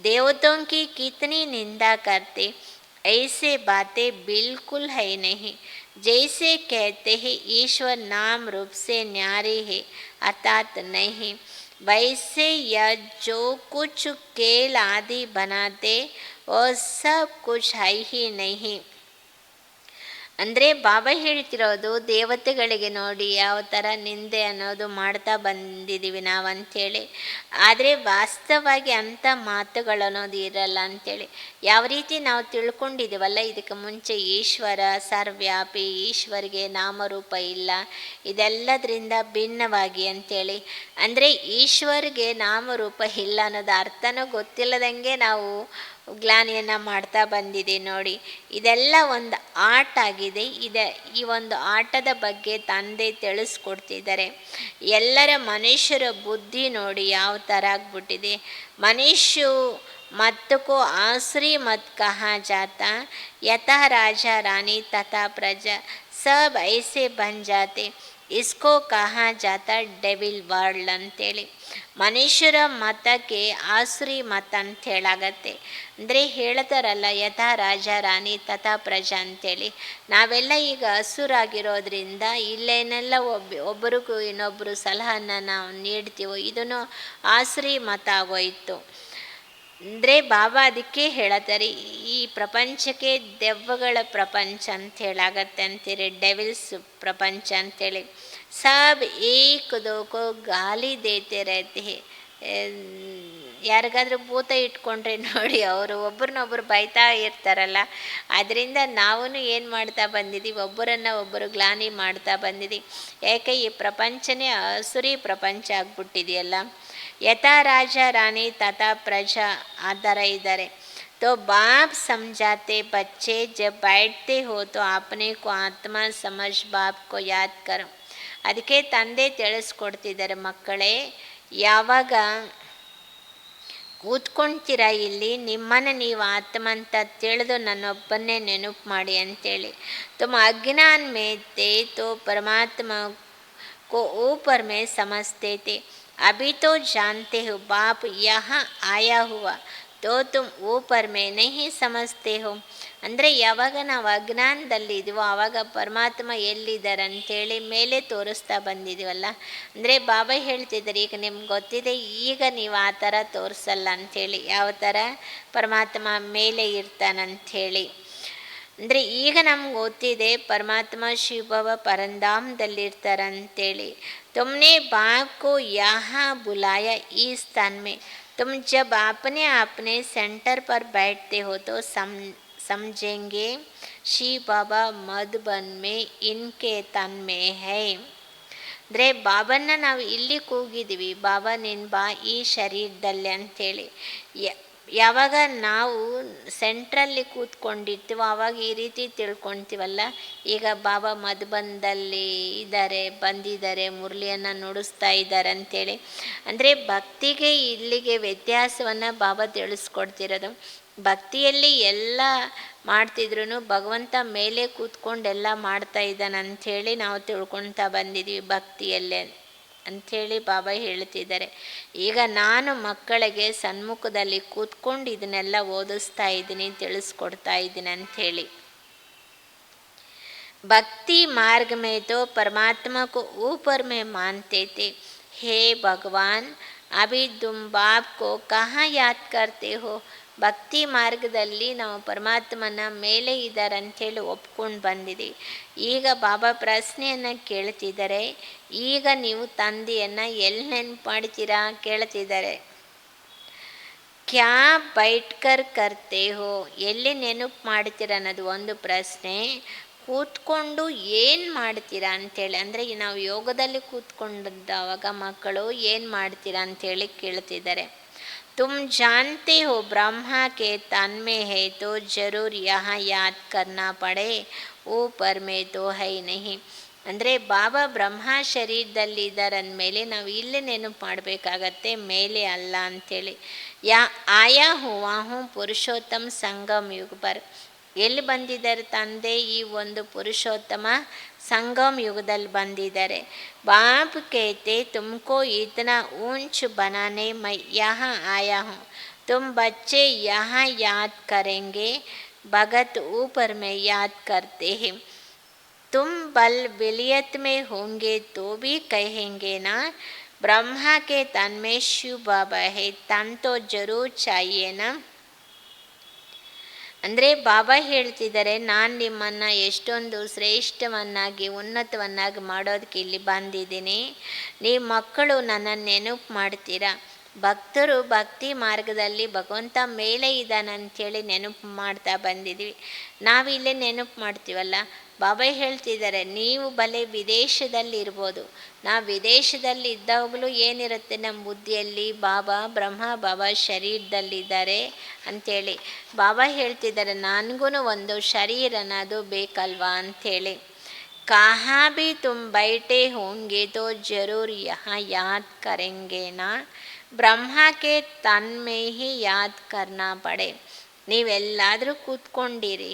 ದೇವತೋं की कितनी निंदा करते, ऐसे बातें बिल्कुल है नहीं. जैसे कहते हैं ईश्वर नाम रूप से न्यारी है अर्थात नहीं, वैसे यह जो कुछ खेल आदि बनाते वो सब कुछ है ही नहीं. ಅಂದರೆ ಬಾಬಾ ಹೇಳ್ತಿರೋದು ದೇವತೆಗಳಿಗೆ ನೋಡಿ ಯಾವ ಥರ ನಿಂದೆ ಅನ್ನೋದು ಮಾಡ್ತಾ ಬಂದಿದ್ದೀವಿ ನಾವು ಅಂಥೇಳಿ. ಆದರೆ ವಾಸ್ತವವಾಗಿ ಅಂಥ ಮಾತುಗಳು ಅನ್ನೋದು ಇರಲ್ಲ ಅಂಥೇಳಿ. ಯಾವ ರೀತಿ ನಾವು ತಿಳ್ಕೊಂಡಿದ್ದೀವಲ್ಲ, ಇದಕ್ಕೆ ಮುಂಚೆ ಈಶ್ವರ ಸರ್ವ್ಯಾಪಿ, ಈಶ್ವರಿಗೆ ನಾಮರೂಪ ಇಲ್ಲ, ಇದೆಲ್ಲದರಿಂದ ಭಿನ್ನವಾಗಿ ಅಂಥೇಳಿ. ಅಂದರೆ ಈಶ್ವರಿಗೆ ನಾಮರೂಪ ಇಲ್ಲ ಅನ್ನೋದು ಅರ್ಥನೂ ಗೊತ್ತಿಲ್ಲದಂಗೆ ನಾವು ಗ್ಲಾನಿಯನ್ನು ಮಾಡ್ತಾ ಬಂದಿದೆ ನೋಡಿ. ಇದೆಲ್ಲ ಒಂದು ಆಟ ಆಗಿದೆ. ಈ ಒಂದು ಆಟದ ಬಗ್ಗೆ ತಂದೆ ತಿಳಿಸ್ಕೊಡ್ತಿದ್ದಾರೆ. ಎಲ್ಲರ ಮನುಷ್ಯರ ಬುದ್ಧಿ ನೋಡಿ ಯಾವ ಥರ ಆಗ್ಬಿಟ್ಟಿದೆ. ಮನುಷ್ಯ ಮತ್ತಕ್ಕೂ ಆಶ್ರಿ ಮತ್ ಕಹಾ ಜಾತಾ, ಯಥಾ ರಾಜ ರಾಣಿ ತಥಾ ಪ್ರಜಾ ಸಬ್ ಐಸೆ ಬನ್ ಜಾತೆ, ಇಸ್ಕೋ ಕಹಾ ಜಾತ ಡೆವಿಲ್ ವರ್ಲ್ಡ್ ಅಂತೇಳಿ. ಮನುಷ್ಯರ ಮತಕ್ಕೆ ಆಸುರಿ ಮತ ಅಂತ ಹೇಳಾಗತ್ತೆ. ಅಂದರೆ ಹೇಳ್ತಾರಲ್ಲ ಯಥಾ ರಾಜ ರಾಣಿ ತಥಾ ಪ್ರಜಾ ಅಂತೇಳಿ. ನಾವೆಲ್ಲ ಈಗ ಹಸುರಾಗಿರೋದ್ರಿಂದ ಇಲ್ಲೇನೆಲ್ಲ ಒಬ್ಬರಿಗೂ ಇನ್ನೊಬ್ಬರು ಸಲಹೆಯನ್ನು ನಾವು ನೀಡ್ತೀವೋ ಇದನ್ನು ಆಸುರಿ ಮತ ಆಗೋಯಿತು. ಅಂದರೆ ಬಾಬಾ ಅದಕ್ಕೆ ಹೇಳತ್ತಾರೆ, ಈ ಪ್ರಪಂಚಕ್ಕೆ ದೆವ್ವಗಳ ಪ್ರಪಂಚ ಅಂತ ಹೇಳಾಗತ್ತೆ ಅಂತೀರಿ, ಡೆವಿಲ್ಸ್ ಪ್ರಪಂಚ ಅಂಥೇಳಿ. ಸಬ್ ಏಕ್ ದೋಕೋ ಗಾಲಿ ದೇತೆ रहते हैं. ಯಾರಿಗಾದ್ರೂ ಭೂತ ಇಟ್ಕೊಂಡ್ರೆ ನೋಡಿ ಅವರು ಒಬ್ಬರನ್ನೊಬ್ಬರು ಬೈತಾ ಇರ್ತಾರಲ್ಲ, ಅದರಿಂದ ನಾವು ಏನು ಮಾಡ್ತಾ ಬಂದಿದ್ದೀವಿ, ಒಬ್ಬರು ಗ್ಲಾನಿ ಮಾಡ್ತಾ ಬಂದಿದ್ದೀವಿ. ಯಾಕೆ ಈ ಪ್ರಪಂಚನೇ ಅಸುರಿ ಪ್ರಪಂಚ ಆಗ್ಬಿಟ್ಟಿದೆಯಲ್ಲ. ಯಥಾ ರಾಜ ರಾಣಿ ತಥಾ ಪ್ರಜಾ ಆ ಥರ ಇದ್ದಾರೆ. तो बाप समझाते बच्चे जब बैठते हो तो अपने को आत्मा समझ बाप को याद करो. ಅದಕ್ಕೆ ತಂದೆ ತಿಳಿಸ್ಕೊಡ್ತಿದ್ದಾರೆ, ಮಕ್ಕಳೇ ಯಾವಾಗ ಕೂತ್ಕೊಳ್ತೀರ ಇಲ್ಲಿ ನಿಮ್ಮನ್ನು ನೀವು ಆತ್ಮ ಅಂತ ತಿಳಿದು ನನ್ನೊಬ್ಬನ್ನೇ ನೆನಪು ಮಾಡಿ ಅಂತೇಳಿ. तुम अज्ञान में थे तो परमात्मा को ऊपर में समझते थे. अभी तो जानते हो बाप यहाँ आया हुआ ತೋ ತುಮ್ ಊಪರ್ ಮೇ ನಹಿ ಸಮಜ್ತೆ ಹೋ. ಅಂದರೆ ಯಾವಾಗ ನಾವು ಅಜ್ಞಾನದಲ್ಲಿ ಇದೀವೋ ಆವಾಗ ಪರಮಾತ್ಮ ಎಲ್ಲಿದ್ದಾರೆ ಅಂಥೇಳಿ ಮೇಲೆ ತೋರಿಸ್ತಾ ಬಂದಿದ್ದೀವಲ್ಲ. ಅಂದರೆ ಬಾಬಾ ಹೇಳ್ತಿದ್ದಾರೆ, ಈಗ ನಿಮ್ಗೆ ಗೊತ್ತಿದೆ, ಈಗ ನೀವು ಆ ಥರ ತೋರಿಸಲ್ಲ ಅಂಥೇಳಿ. ಯಾವ ಥರ ಪರಮಾತ್ಮ ಮೇಲೆ ಇರ್ತಾನಂಥೇಳಿ. ಅಂದರೆ ಈಗ ನಮ್ಗೆ ಗೊತ್ತಿದೆ ಪರಮಾತ್ಮ ಶಿವಭವ ಪರಂಧಾಮದಲ್ಲಿರ್ತಾರಂತೇಳಿ. ತುಮ್ನೆ ಬಾಪ್ ಕೋ ಯಹಾ ಬುಲಾಯ ಈ ಸ್ಥಾನ್ ಮೇ. तुम जब अपने अपने सेंटर पर बैठते हो तो समझेंगे शिव बाबा मधुबन में इनके तन में है. ಅಂದರೆ ಬಾಬನ್ನ ನಾವು ಇಲ್ಲಿ ಕೂಗಿದ್ವಿ, ಬಾಬಾ ನೀನು ಬಾ ಈ ಶರೀರದಲ್ಲಿ ಅಂಥೇಳಿ. ಯಾವಾಗ ನಾವು ಸೆಂಟ್ರಲ್ಲಿ ಕೂತ್ಕೊಂಡಿರ್ತೀವೋ ಆವಾಗ ಈ ರೀತಿ ತಿಳ್ಕೊಳ್ತೀವಲ್ಲ. ಈಗ ಬಾಬಾ ಮಧುಬನದಲ್ಲಿ ಇದ್ದಾರೆ, ಬಂದಿದ್ದಾರೆ, ಮುರಳಿಯನ್ನು ನುಡಿಸ್ತಾ ಇದ್ದಾರೆ ಅಂಥೇಳಿ. ಅಂದರೆ ಭಕ್ತಿಗೆ ಇಲ್ಲಿಗೆ ವ್ಯತ್ಯಾಸವನ್ನು ಬಾಬಾ ತಿಳಿಸ್ಕೊಡ್ತಿರೋದು. ಭಕ್ತಿಯಲ್ಲಿ ಎಲ್ಲ ಮಾಡ್ತಿದ್ರು ಭಗವಂತ ಮೇಲೆ ಕೂತ್ಕೊಂಡೆಲ್ಲ ಮಾಡ್ತಾ ಇದ್ದಾನೆ ಅಂಥೇಳಿ ನಾವು ತಿಳ್ಕೊಳ್ತಾ ಬಂದಿದ್ದೀವಿ ಭಕ್ತಿಯಲ್ಲೇ ಅಂಥೇಳಿ ಬಾಬಾ ಹೇಳ್ತಿದ್ದಾರೆ. ಈಗ ನಾನು ಮಕ್ಕಳಿಗೆ ಸನ್ಮುಖದಲ್ಲಿ ಕೂತ್ಕೊಂಡು ಇದನ್ನೆಲ್ಲ ಓದಿಸ್ತಾ ಇದ್ದೀನಿ, ತಿಳಿಸ್ಕೊಡ್ತಾ ಇದ್ದೀನಿ ಅಂಥೇಳಿ. भक्ति मार्ग में तो परमात्मा को ऊपर में मानते थे. हे भगवान, अभी तुम बाप को कहाँ याद करते हो. ಭಕ್ತಿ ಮಾರ್ಗದಲ್ಲಿ ನಾವು ಪರಮಾತ್ಮನ ಮೇಲೆ ಇದ್ದಾರೆ ಅಂಥೇಳಿ ಒಪ್ಕೊಂಡು ಬಂದಿದ್ದೀವಿ. ಈಗ ಬಾಬಾ ಪ್ರಶ್ನೆಯನ್ನು ಕೇಳ್ತಿದ್ದಾರೆ, ಈಗ ನೀವು ತಂದೆಯನ್ನು ಎಲ್ಲಿ ನೆನಪು ಮಾಡ್ತೀರಾ ಕೇಳ್ತಿದ್ದಾರೆ. ಕ್ಯಾ ಬೈಟ್ಕರ್ ಕರ್ತೆ ಹೋ, ಎಲ್ಲಿ ನೆನಪು ಮಾಡ್ತೀರಾ ಅನ್ನೋದು ಒಂದು ಪ್ರಶ್ನೆ. ಕೂತ್ಕೊಂಡು ಏನು ಮಾಡ್ತೀರಾ ಅಂಥೇಳಿ, ಅಂದರೆ ನಾವು ಯೋಗದಲ್ಲಿ ಕೂತ್ಕೊಂಡಿದ್ದಾವಾಗ ಮಕ್ಕಳು ಏನು ಮಾಡ್ತೀರಾ ಅಂಥೇಳಿ ಕೇಳ್ತಿದ್ದಾರೆ. ತುಮ್ ಜಾನ್ತೆ ಹೋ ಬ್ರಹ್ಮ ಕೆ ತನ್ ಮೇ ಹೈ ತೋ ಜರೂರ್ ಯಹಾ ಯಾದ್ ಕರ್ನಾ ಪಡೆ, ಊಪರ್ ಮೇ ತೋ ಹೈ ನಹಿ. ಅಂದರೆ ಬಾಬಾ ಬ್ರಹ್ಮ ಶರೀರದಲ್ಲಿ ಇದ್ದಾರೆ ಅಂದಮೇಲೆ ನಾವು ಇಲ್ಲಿ ನೆನಪು ಮಾಡಬೇಕಾಗತ್ತೆ, ಮೇಲೆ ಅಲ್ಲ ಅಂಥೇಳಿ. ಆಯಾ ಹುವಾ ಹೂँ ಪುರುಷೋತ್ತಮ ಸಂಗಮ್ ಯುಗ ಪರ್. ಎಲ್ಲಿ ಬಂದಿದ್ದಾರೆ ತಂದೆ? ಈ ಒಂದು ಪುರುಷೋತ್ತಮ ಸಂಗಮ್ ಯುಗದಲ್ಲಿ ಬಂದಿದ್ದಾರೆ. ಬಾಪ್ ಕೇತೆ ತುಮಕೋ ಇತನಾ ಊಂಚ್ ಬನಾನೆ ಮೈ ಯಹಾ ಆಯಾ ಹೂँ. ತುಮ್ ಬಚ್ಚೆ ಯಹಾ ಯಾದ್ ಕರೆಂಗೆ, ಭಗತ್ ಊಪರ್ ಮೇ ಯಾದ್ ಕರ್ತೆ ಹೇ. तुम बल विलियत में होंगे तो भी कहेंगे ना, ब्रह्मा के तन में शिव बाबा है, तन तो जरूर चाहिए ना. ಅಂದರೆ ಬಾಬಾ ಹೇಳ್ತಿದ್ದಾರೆ, ನಾನು ನಿಮ್ಮನ್ನು ಎಷ್ಟೊಂದು ಶ್ರೇಷ್ಠವನ್ನಾಗಿ ಉನ್ನತವನ್ನಾಗಿ ಮಾಡೋದಕ್ಕೆ ಇಲ್ಲಿ ಬಂದಿದ್ದೀನಿ. ನೀವು ಮಕ್ಕಳು ನನ್ನನ್ನು ನೆನಪು ಮಾಡ್ತೀರಾ. ಭಕ್ತರು ಭಕ್ತಿ ಮಾರ್ಗದಲ್ಲಿ ಭಗವಂತ ಮೇಲೆ ಇದ್ದಾನೆ ಅಂಥೇಳಿ ನೆನಪು ಮಾಡ್ತಾ ಬಂದಿದ್ವಿ. ನಾವಿಲ್ಲೇ ನೆನಪು ಮಾಡ್ತೀವಲ್ಲ. ಬಾಬಾ ಹೇಳ್ತಿದ್ದಾರೆ, ನೀವು ಬಲೆ ವಿದೇಶದಲ್ಲಿ ಇರ್ಬೋದು, ನಾವು ವಿದೇಶದಲ್ಲಿ ಇದ್ದಾಗಲೂ ಏನಿರುತ್ತೆ ನಮ್ಮ ಬುದ್ಧಿಯಲ್ಲಿ, ಬಾಬಾ ಬ್ರಹ್ಮ ಬಾಬಾ ಶರೀರದಲ್ಲಿದ್ದಾರೆ ಅಂಥೇಳಿ. ಬಾಬಾ ಹೇಳ್ತಿದ್ದಾರೆ, ನನಗೂ ಒಂದು ಶರೀರ ಅನ್ನೋದು ಬೇಕಲ್ವಾ ಅಂಥೇಳಿ. ಕಹಾ ಭಿ ತುಮ್ ಬೈಟೆ ಹೋಂಗೆ ತೋ ಜರೂರ್ ಯಹಾ ಯಾದ್ ಕರೆಂಗೆ ನಾ, ಬ್ರಹ್ಮಕ್ಕೆ ತನ್ ಮೇ ಹಿ ಯಾದ್ ಕರ್ನಾ ಪಡೆ. ನೀವೆಲ್ಲಾದರೂ ಕೂತ್ಕೊಂಡಿರಿ,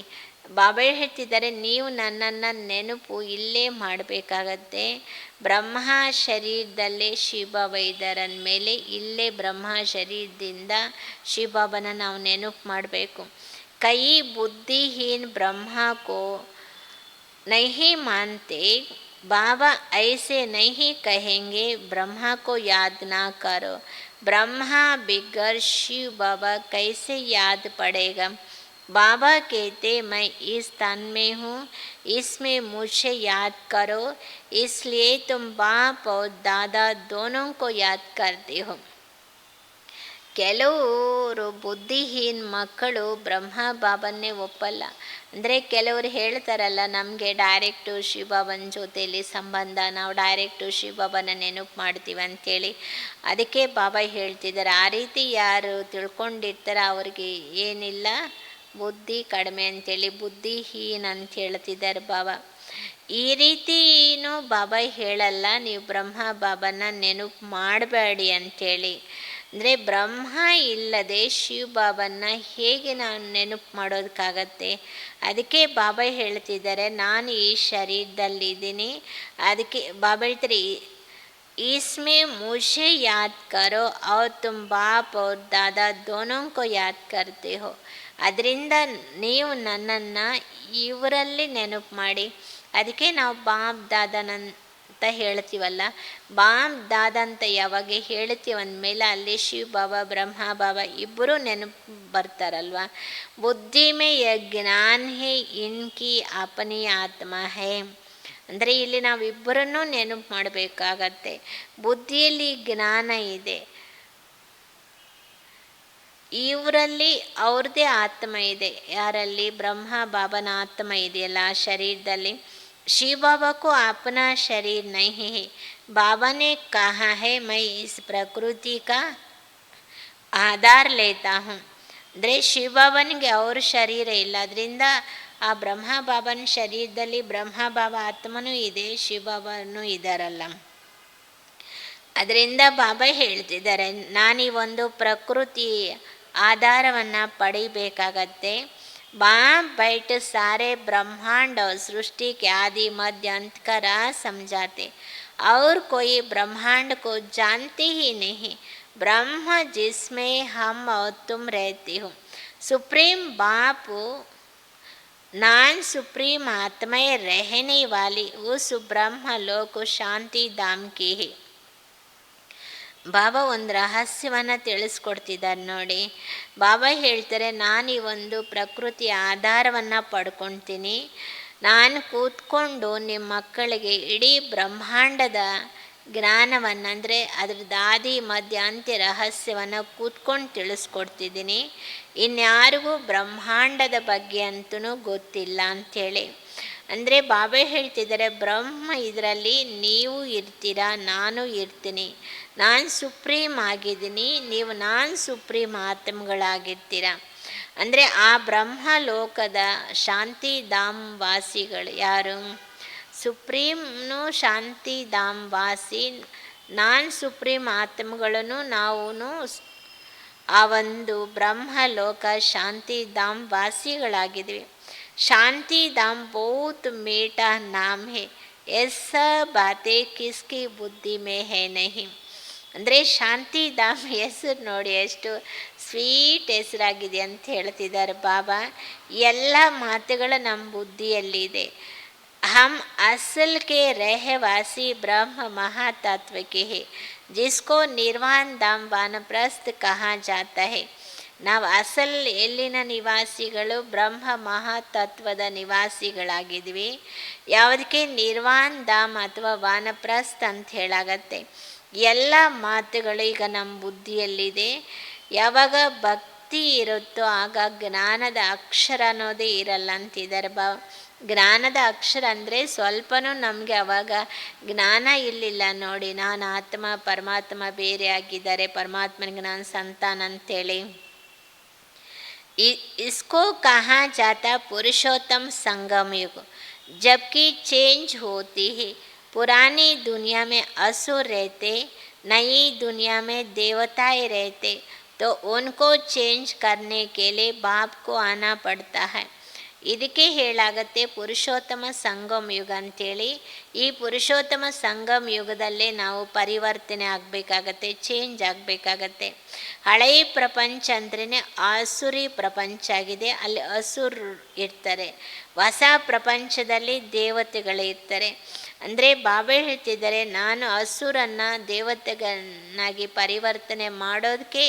ಬಾಬಾ ಹೇಳ್ತಿದ್ದಾರೆ, ನೀವು ನನ್ನನ್ನು ನೆನಪು ಇಲ್ಲೇ ಮಾಡಬೇಕಾಗತ್ತೆ. ಬ್ರಹ್ಮ ಶರೀರದಲ್ಲೇ ಶಿವಬಾಬಾ ಇದ್ದಾರೆ ಅಂದಮೇಲೆ ಇಲ್ಲೇ ಬ್ರಹ್ಮ ಶರೀರದಿಂದ ಶಿವಬಾಬನ ನಾವು ನೆನಪು ಮಾಡಬೇಕು. ಕೈ ಬುದ್ಧಿಹೀನ್ ಬ್ರಹ್ಮ ಕೋ नहीं मानते, बाबा ऐसे नहीं कहेंगे ब्रह्मा को याद ना करो. ब्रह्मा बिगर शिव बाबा कैसे याद पड़ेगा. बाबा कहते मैं इस तन में हूँ, इसमें मुझे याद करो, इसलिए तुम बाप और दादा दोनों को याद करते हो. ಕೆಲವರು ಬುದ್ಧಿಹೀನ ಮಕ್ಕಳು ಬ್ರಹ್ಮ ಬಾಬನ್ನೇ ಒಪ್ಪಲ್ಲ. ಅಂದರೆ ಕೆಲವರು ಹೇಳ್ತಾರಲ್ಲ, ನಮಗೆ ಡೈರೆಕ್ಟು ಶಿವಬಾಬನ ಜೊತೆಯಲ್ಲಿ ಸಂಬಂಧ, ನಾವು ಡೈರೆಕ್ಟು ಶಿವಬಾಬನ ನೆನಪು ಮಾಡ್ತೀವಿ ಅಂಥೇಳಿ. ಅದಕ್ಕೆ ಬಾಬಾ ಹೇಳ್ತಿದ್ದಾರೆ, ಆ ರೀತಿ ಯಾರು ತಿಳ್ಕೊಂಡಿರ್ತಾರೆ ಅವ್ರಿಗೆ ಏನಿಲ್ಲ, ಬುದ್ಧಿ ಕಡಿಮೆ ಅಂಥೇಳಿ, ಬುದ್ಧಿಹೀನ ಅಂತ ಹೇಳ್ತಿದ್ದಾರೆ ಬಾಬಾ. ಈ ರೀತಿನೂ ಬಾಬಾ ಹೇಳಲ್ಲ, ನೀವು ಬ್ರಹ್ಮ ಬಾಬನ ನೆನಪು ಮಾಡಬೇಡಿ ಅಂಥೇಳಿ. ಅಂದರೆ ಬ್ರಹ್ಮ ಇಲ್ಲದೆ ಶಿವಬಾಬನ್ನ ಹೇಗೆ ನಾವು ನೆನಪು ಮಾಡೋದಕ್ಕಾಗತ್ತೆ. ಅದಕ್ಕೆ ಬಾಬಾ ಹೇಳ್ತಿದ್ದಾರೆ, ನಾನು ಈ ಶರೀರದಲ್ಲಿದ್ದೀನಿ. ಅದಕ್ಕೆ ಬಾಬಾ ಹೇಳ್ತಾರೆ, इसमें मुझे याद करो और तुम बाप और दादा दोनों को याद करते हो. ಅದರಿಂದ ನೀವು ನನ್ನನ್ನು ಇವರಲ್ಲಿ ನೆನಪು ಮಾಡಿ. ಅದಕ್ಕೆ ನಾವು ಬಾಪ್ ದಾದನಂತ ಹೇಳ್ತೀವಲ್ಲ. ಬಾಪ್ ದಾದ ಅಂತ ಯಾವಾಗ ಹೇಳ್ತೀವಿ ಅಂದಮೇಲೆ ಅಲ್ಲಿ ಶಿವ ಬಾಬಾ ಬ್ರಹ್ಮ ಬಾಬಾ ಇಬ್ಬರೂ ನೆನಪು ಬರ್ತಾರಲ್ವ. ಬುದ್ಧಿ ಮೇ ಯ ಜ್ಞಾನ ಹೇ ಇನ್ಕಿ ಅಪನಿ ಆತ್ಮ ಹೇ. ಅಂದರೆ ಇಲ್ಲಿ ನಾವಿಬ್ಬರನ್ನೂ ನೆನಪು ಮಾಡಬೇಕಾಗತ್ತೆ. ಬುದ್ಧಿಯಲ್ಲಿ ಜ್ಞಾನ ಇದೆ, ಇವರಲ್ಲಿ ಅವ್ರದ್ದೇ ಆತ್ಮ ಇದೆ. ಯಾರಲ್ಲಿ? ಬ್ರಹ್ಮ ಬಾಬನ ಆತ್ಮ ಇದೆಯಲ್ಲ ಆ ಶರೀರದಲ್ಲಿ. शिव बाबा को अपना शरीर नहीं है. बाबा ने कहा है मैं इस प्रकृति का ಆಧಾರ ಲೇತಾ ಹೂँ. ಅಂದರೆ ಶಿವಬಾಬನಿಗೆ ಅವ್ರ ಶರೀರ ಇಲ್ಲ, ಅದರಿಂದ ಆ ಬ್ರಹ್ಮ ಬಾಬನ ಶರೀರದಲ್ಲಿ ಬ್ರಹ್ಮ ಬಾಬಾ ಆತ್ಮನೂ ಇದೆ, ಶಿವಬಾಬನೂ ಇದ್ದಾರಲ್ಲ. ಅದರಿಂದ ಬಾಬಾ ಹೇಳ್ತಿದ್ದಾರೆ, ನಾನೀ ಒಂದು ಪ್ರಕೃತಿ ಆಧಾರವನ್ನು ಪಡಿಬೇಕಾಗತ್ತೆ. बाप बैठ सारे ब्रह्मांड और सृष्टि के आदि मध्य अंत का राज समझाते और कोई ब्रह्मांड को जानते ही नहीं. ब्रह्म जिसमें हम और तुम रहते हो. सुप्रीम बाप नान सुप्रीम आत्मा रहने वाली उस ब्रह्म लोक शांति धाम की है. ಬಾಬಾ ಒಂದು ರಹಸ್ಯವನ್ನು ತಿಳಿಸ್ಕೊಡ್ತಿದ್ದಾರೆ ನೋಡಿ. ಬಾಬಾ ಹೇಳ್ತಾರೆ, ನಾನು ಈ ಒಂದು ಪ್ರಕೃತಿಯ ಆಧಾರವನ್ನು ಪಡ್ಕೊಳ್ತೀನಿ. ನಾನು ಕೂತ್ಕೊಂಡು ನಿಮ್ಮ ಮಕ್ಕಳಿಗೆ ಇಡೀ ಬ್ರಹ್ಮಾಂಡದ ಜ್ಞಾನವನ್ನು, ಅಂದರೆ ಅದ್ರದ್ದು ಆದಿ ಮಧ್ಯ ಅಂತ್ಯ ರಹಸ್ಯವನ್ನು ಕೂತ್ಕೊಂಡು ತಿಳಿಸ್ಕೊಡ್ತಿದ್ದೀನಿ. ಇನ್ಯಾರಿಗೂ ಬ್ರಹ್ಮಾಂಡದ ಬಗ್ಗೆ ಅಂತೂ ಗೊತ್ತಿಲ್ಲ ಅಂಥೇಳಿ. ಅಂದರೆ ಬಾಬಾ ಹೇಳ್ತಿದ್ದಾರೆ, ಬ್ರಹ್ಮ ಇದರಲ್ಲಿ ನೀವು ಇರ್ತೀರಾ, ನಾನು ಇರ್ತೀನಿ. ನಾನು ಸುಪ್ರೀಂ ಆಗಿದ್ದೀನಿ, ನೀವು ನಾನು ಸುಪ್ರೀಂ ಆತ್ಮಗಳಾಗಿರ್ತೀರ. ಅಂದರೆ ಆ ಬ್ರಹ್ಮ ಲೋಕದ ಶಾಂತಿಧಾಮ್ ವಾಸಿಗಳು ಯಾರು? ಸುಪ್ರೀಂನು ಶಾಂತಿಧಾಮ್ ವಾಸಿ, ನಾನು ಸುಪ್ರೀಂ ಆತ್ಮಗಳನ್ನು ನಾವು ಆ ಒಂದು ಬ್ರಹ್ಮ ಲೋಕ ಶಾಂತಿಧಾಮ್ ವಾಸಿಗಳಾಗಿದ್ವಿ. शांतिधाम बहुत मीठा नाम है, ऐसा बातें किसकी बुद्धि में है नहीं. ಅಂದರೆ ಶಾಂತಿಧಾಮ್ ಹೆಸರು ನೋಡಿ ಎಷ್ಟು ಸ್ವೀಟ್ ಹೆಸರಾಗಿದೆ ಅಂತ ಹೇಳ್ತಿದ್ದಾರೆ ಬಾಬಾ. ಎಲ್ಲ ಮಾತುಗಳು ನಮ್ಮ ಬುದ್ಧಿಯಲ್ಲಿದೆ. हम असल के रहवासी ब्रह्म महातत्व के हैं, जिसको निर्वाण धाम वानप्रस्थ कहा जाता है. ನಾವು ಅಸಲ್ ಎಲ್ಲಿನ ನಿವಾಸಿಗಳು? ಬ್ರಹ್ಮ ಮಹಾತತ್ವದ ನಿವಾಸಿಗಳಾಗಿದ್ವಿ. ಯಾವುದಕ್ಕೆ? ನಿರ್ವಾಣ ಧಾಮ್ ಅಥವಾ ವಾನಪ್ರಸ್ಥ ಅಂತ ಹೇಳಾಗತ್ತೆ. ಎಲ್ಲ ಮಾತುಗಳು ಈಗ ನಮ್ಮ ಬುದ್ಧಿಯಲ್ಲಿದೆ. ಯಾವಾಗ ಭಕ್ತಿ ಇರುತ್ತೋ ಆಗ ಜ್ಞಾನದ ಅಕ್ಷರ ಅನ್ನೋದೇ ಇರಲ್ಲ ಅಂತಿದ್ದಾರೆ ಜ್ಞಾನದ ಅಕ್ಷರ ಅಂದರೆ ಸ್ವಲ್ಪನೂ ನಮಗೆ ಅವಾಗ ಜ್ಞಾನ ಇರಲಿಲ್ಲ ನೋಡಿ. ನಾನು ಆತ್ಮ ಪರಮಾತ್ಮ ಬೇರೆ ಆಗಿದ್ದಾರೆ, ಪರಮಾತ್ಮನಿಗೆ ನಾನು ಸಂತಾನ ಅಂತೇಳಿ. इसको कहा जाता पुरुषोत्तम संगम युग. जबकि चेंज होती है. पुरानी दुनिया में असुर रहते, नई दुनिया में देवताएं रहते, तो उनको चेंज करने के लिए बाप को आना पड़ता है. ಇದಕ್ಕೆ ಹೇಳಾಗತ್ತೆ ಪುರುಷೋತ್ತಮ ಸಂಗಮ ಯುಗ ಅಂಥೇಳಿ. ಈ ಪುರುಷೋತ್ತಮ ಸಂಗಮ ಯುಗದಲ್ಲೇ ನಾವು ಪರಿವರ್ತನೆ ಆಗಬೇಕಾಗತ್ತೆ, ಚೇಂಜ್ ಆಗಬೇಕಾಗತ್ತೆ. ಹಳೆಯ ಪ್ರಪಂಚ ಅಂದ್ರೇ ಆಸುರಿ ಪ್ರಪಂಚ ಆಗಿದೆ, ಅಲ್ಲಿ ಅಸುರು ಇರ್ತಾರೆ. ಹೊಸ ಪ್ರಪಂಚದಲ್ಲಿ ದೇವತೆಗಳು ಇರ್ತಾರೆ. ಅಂದರೆ ಬಾಬಾ ಹೇಳ್ತಿದ್ದಾರೆ, ನಾನು ಅಸುರನ್ನು ದೇವತೆಗಳನ್ನಾಗಿ ಪರಿವರ್ತನೆ ಮಾಡೋದಕ್ಕೆ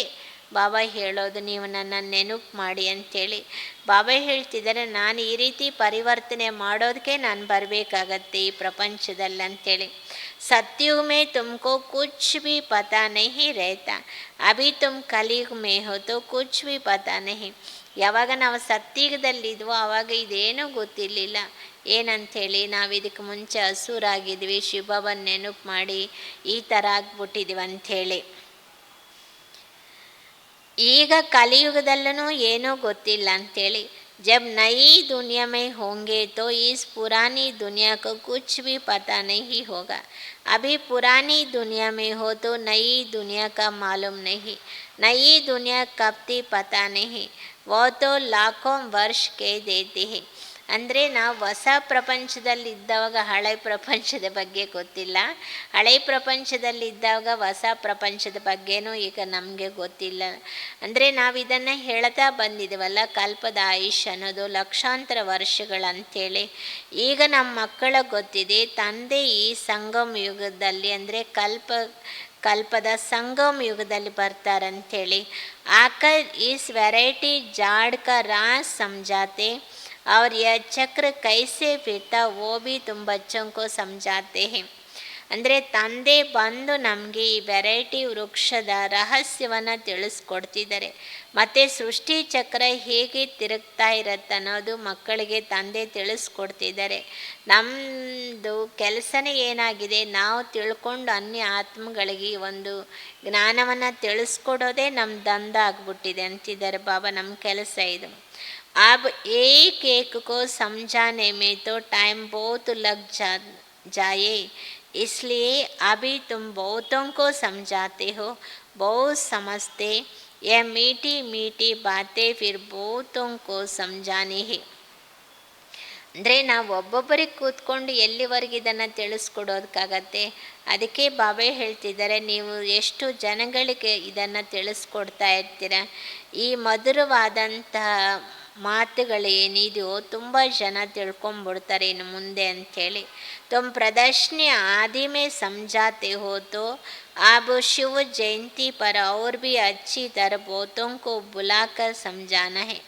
ಬಾಬಾ ಹೇಳೋದು, ನೀವು ನನ್ನ ನೆನಪು ಮಾಡಿ ಅಂಥೇಳಿ. ಬಾಬಾ ಹೇಳ್ತಿದ್ದಾರೆ, ನಾನು ಈ ರೀತಿ ಪರಿವರ್ತನೆ ಮಾಡೋದಕ್ಕೆ ನಾನು ಬರಬೇಕಾಗತ್ತೆ ಈ ಪ್ರಪಂಚದಲ್ಲಿ ಅಂಥೇಳಿ. सत्युग में तुमको कुछ भी पता नहीं रहता, अभी तुम कलयुग में हो तो कुछ भी पता नहीं. ಯಾವಾಗ ನಾವು ಸತ್ಯುಗದಲ್ಲಿದ್ವೋ ಆವಾಗ ಇದೇನೂ ಗೊತ್ತಿರಲಿಲ್ಲ. ಏನಂಥೇಳಿ, ನಾವು ಇದಕ್ಕೆ ಮುಂಚೆ ಹಸುರಾಗಿದ್ವಿ, ಶಿವಬಾಬನ ನೆನಪು ಮಾಡಿ ಈ ಥರ ಆಗ್ಬಿಟ್ಟಿದ್ವಿ ಅಂಥೇಳಿ. ಈಗ ಕಲಿಯುಗದಲ್ಲೂ ಏನೂ ಗೊತ್ತಿಲ್ಲ ಅಂಥೇಳಿ. जब नई दुनिया में होंगे तो इस पुरानी दुनिया को कुछ भी पता नहीं होगा. अभी पुरानी दुनिया में हो तो नई दुनिया का मालूम नहीं. नई दुनिया कब थी पता नहीं, वो तो लाखों वर्ष के देते हैं. ಅಂದರೆ ನಾವು ಹೊಸ ಪ್ರಪಂಚದಲ್ಲಿ ಇದ್ದಾಗ ಹಳೆ ಪ್ರಪಂಚದ ಬಗ್ಗೆ ಗೊತ್ತಿಲ್ಲ, ಹಳೆ ಪ್ರಪಂಚದಲ್ಲಿ ಇದ್ದಾಗ ಹೊಸ ಪ್ರಪಂಚದ ಬಗ್ಗೆನೂ ಈಗ ನಮಗೆ ಗೊತ್ತಿಲ್ಲ. ಅಂದರೆ ನಾವು ಇದನ್ನು ಹೇಳ್ತಾ ಬಂದಿದ್ದೀವಲ್ಲ, ಕಲ್ಪದ ಆಯುಷ್ ಅನ್ನೋದು ಲಕ್ಷಾಂತರ ವರ್ಷಗಳಂತೇಳಿ. ಈಗ ನಮ್ಮ ಮಕ್ಕಳಿಗೆ ಗೊತ್ತಿದೆ ತಂದೆ ಈ ಸಂಗಮ ಯುಗದಲ್ಲಿ ಅಂದರೆ ಕಲ್ಪದ ಸಂಗಮ ಯುಗದಲ್ಲಿ ಬರ್ತಾರಂಥೇಳಿ. आकर इस वैरायटी जाड़ का राज समझाते और यह चक्र कैसे फिरता वो भी तुम बच्चों को समझाते हैं. ಅಂದರೆ ತಂದೆ ಬಂದು ನಮಗೆ ಈ ವೆರೈಟಿ ವೃಕ್ಷದ ರಹಸ್ಯವನ್ನು ತಿಳಿಸ್ಕೊಡ್ತಿದ್ದಾರೆ. ಮತ್ತು ಸೃಷ್ಟಿ ಚಕ್ರ ಹೇಗೆ ತಿರುಗ್ತಾ ಇರತ್ತೆ ಅನ್ನೋದು ಮಕ್ಕಳಿಗೆ ತಂದೆ ತಿಳಿಸ್ಕೊಡ್ತಿದ್ದಾರೆ. ನಮ್ಮದು ಕೆಲಸನೇ ಏನಾಗಿದೆ, ನಾವು ತಿಳ್ಕೊಂಡು ಅನ್ಯ ಆತ್ಮಗಳಿಗೆ ಒಂದು ಜ್ಞಾನವನ್ನು ತಿಳಿಸ್ಕೊಡೋದೇ ನಮ್ಮ ದಂಧ ಆಗ್ಬಿಟ್ಟಿದೆ ಅಂತಿದ್ದಾರೆ ಬಾಬಾ. ನಮ್ಮ ಕೆಲಸ ಇದು. अब एक एक को समझाने में तो टाइम बहुत लग जाए, इसलिए अभी तुम बहुतों को समझाते हो, बहुत समझते. यह मीठी मीठी बातें फिर बहुतों को समझानी है. ಅಂದರೆ ನಾವು ಒಬ್ಬೊಬ್ಬರಿಗೆ ಕೂತ್ಕೊಂಡು ಎಲ್ಲಿವರೆಗೆ ಇದನ್ನು ತಿಳಿಸ್ಕೊಡೋದಕ್ಕಾಗತ್ತೆ. ಅದಕ್ಕೆ ಬಾಬಾ ಹೇಳ್ತಿದ್ದಾರೆ, ನೀವು ಎಷ್ಟು ಜನಗಳಿಗೆ ಇದನ್ನು ತಿಳಿಸ್ಕೊಡ್ತಾ ಇರ್ತೀರ. ಈ ಮಧುರವಾದಂತಹ ಮಾತುಗಳೇನಿದೆಯೋ ತುಂಬ ಜನ ತಿಳ್ಕೊಂಬಿಡ್ತಾರೆ ಇನ್ನು ಮುಂದೆ ಅಂಥೇಳಿ. तुम प्रदर्शनी आदि में समझाते हो तो अब शिव जयंती पर और भी अच्छी तरह बहुतों को बुलाकर समझाना है.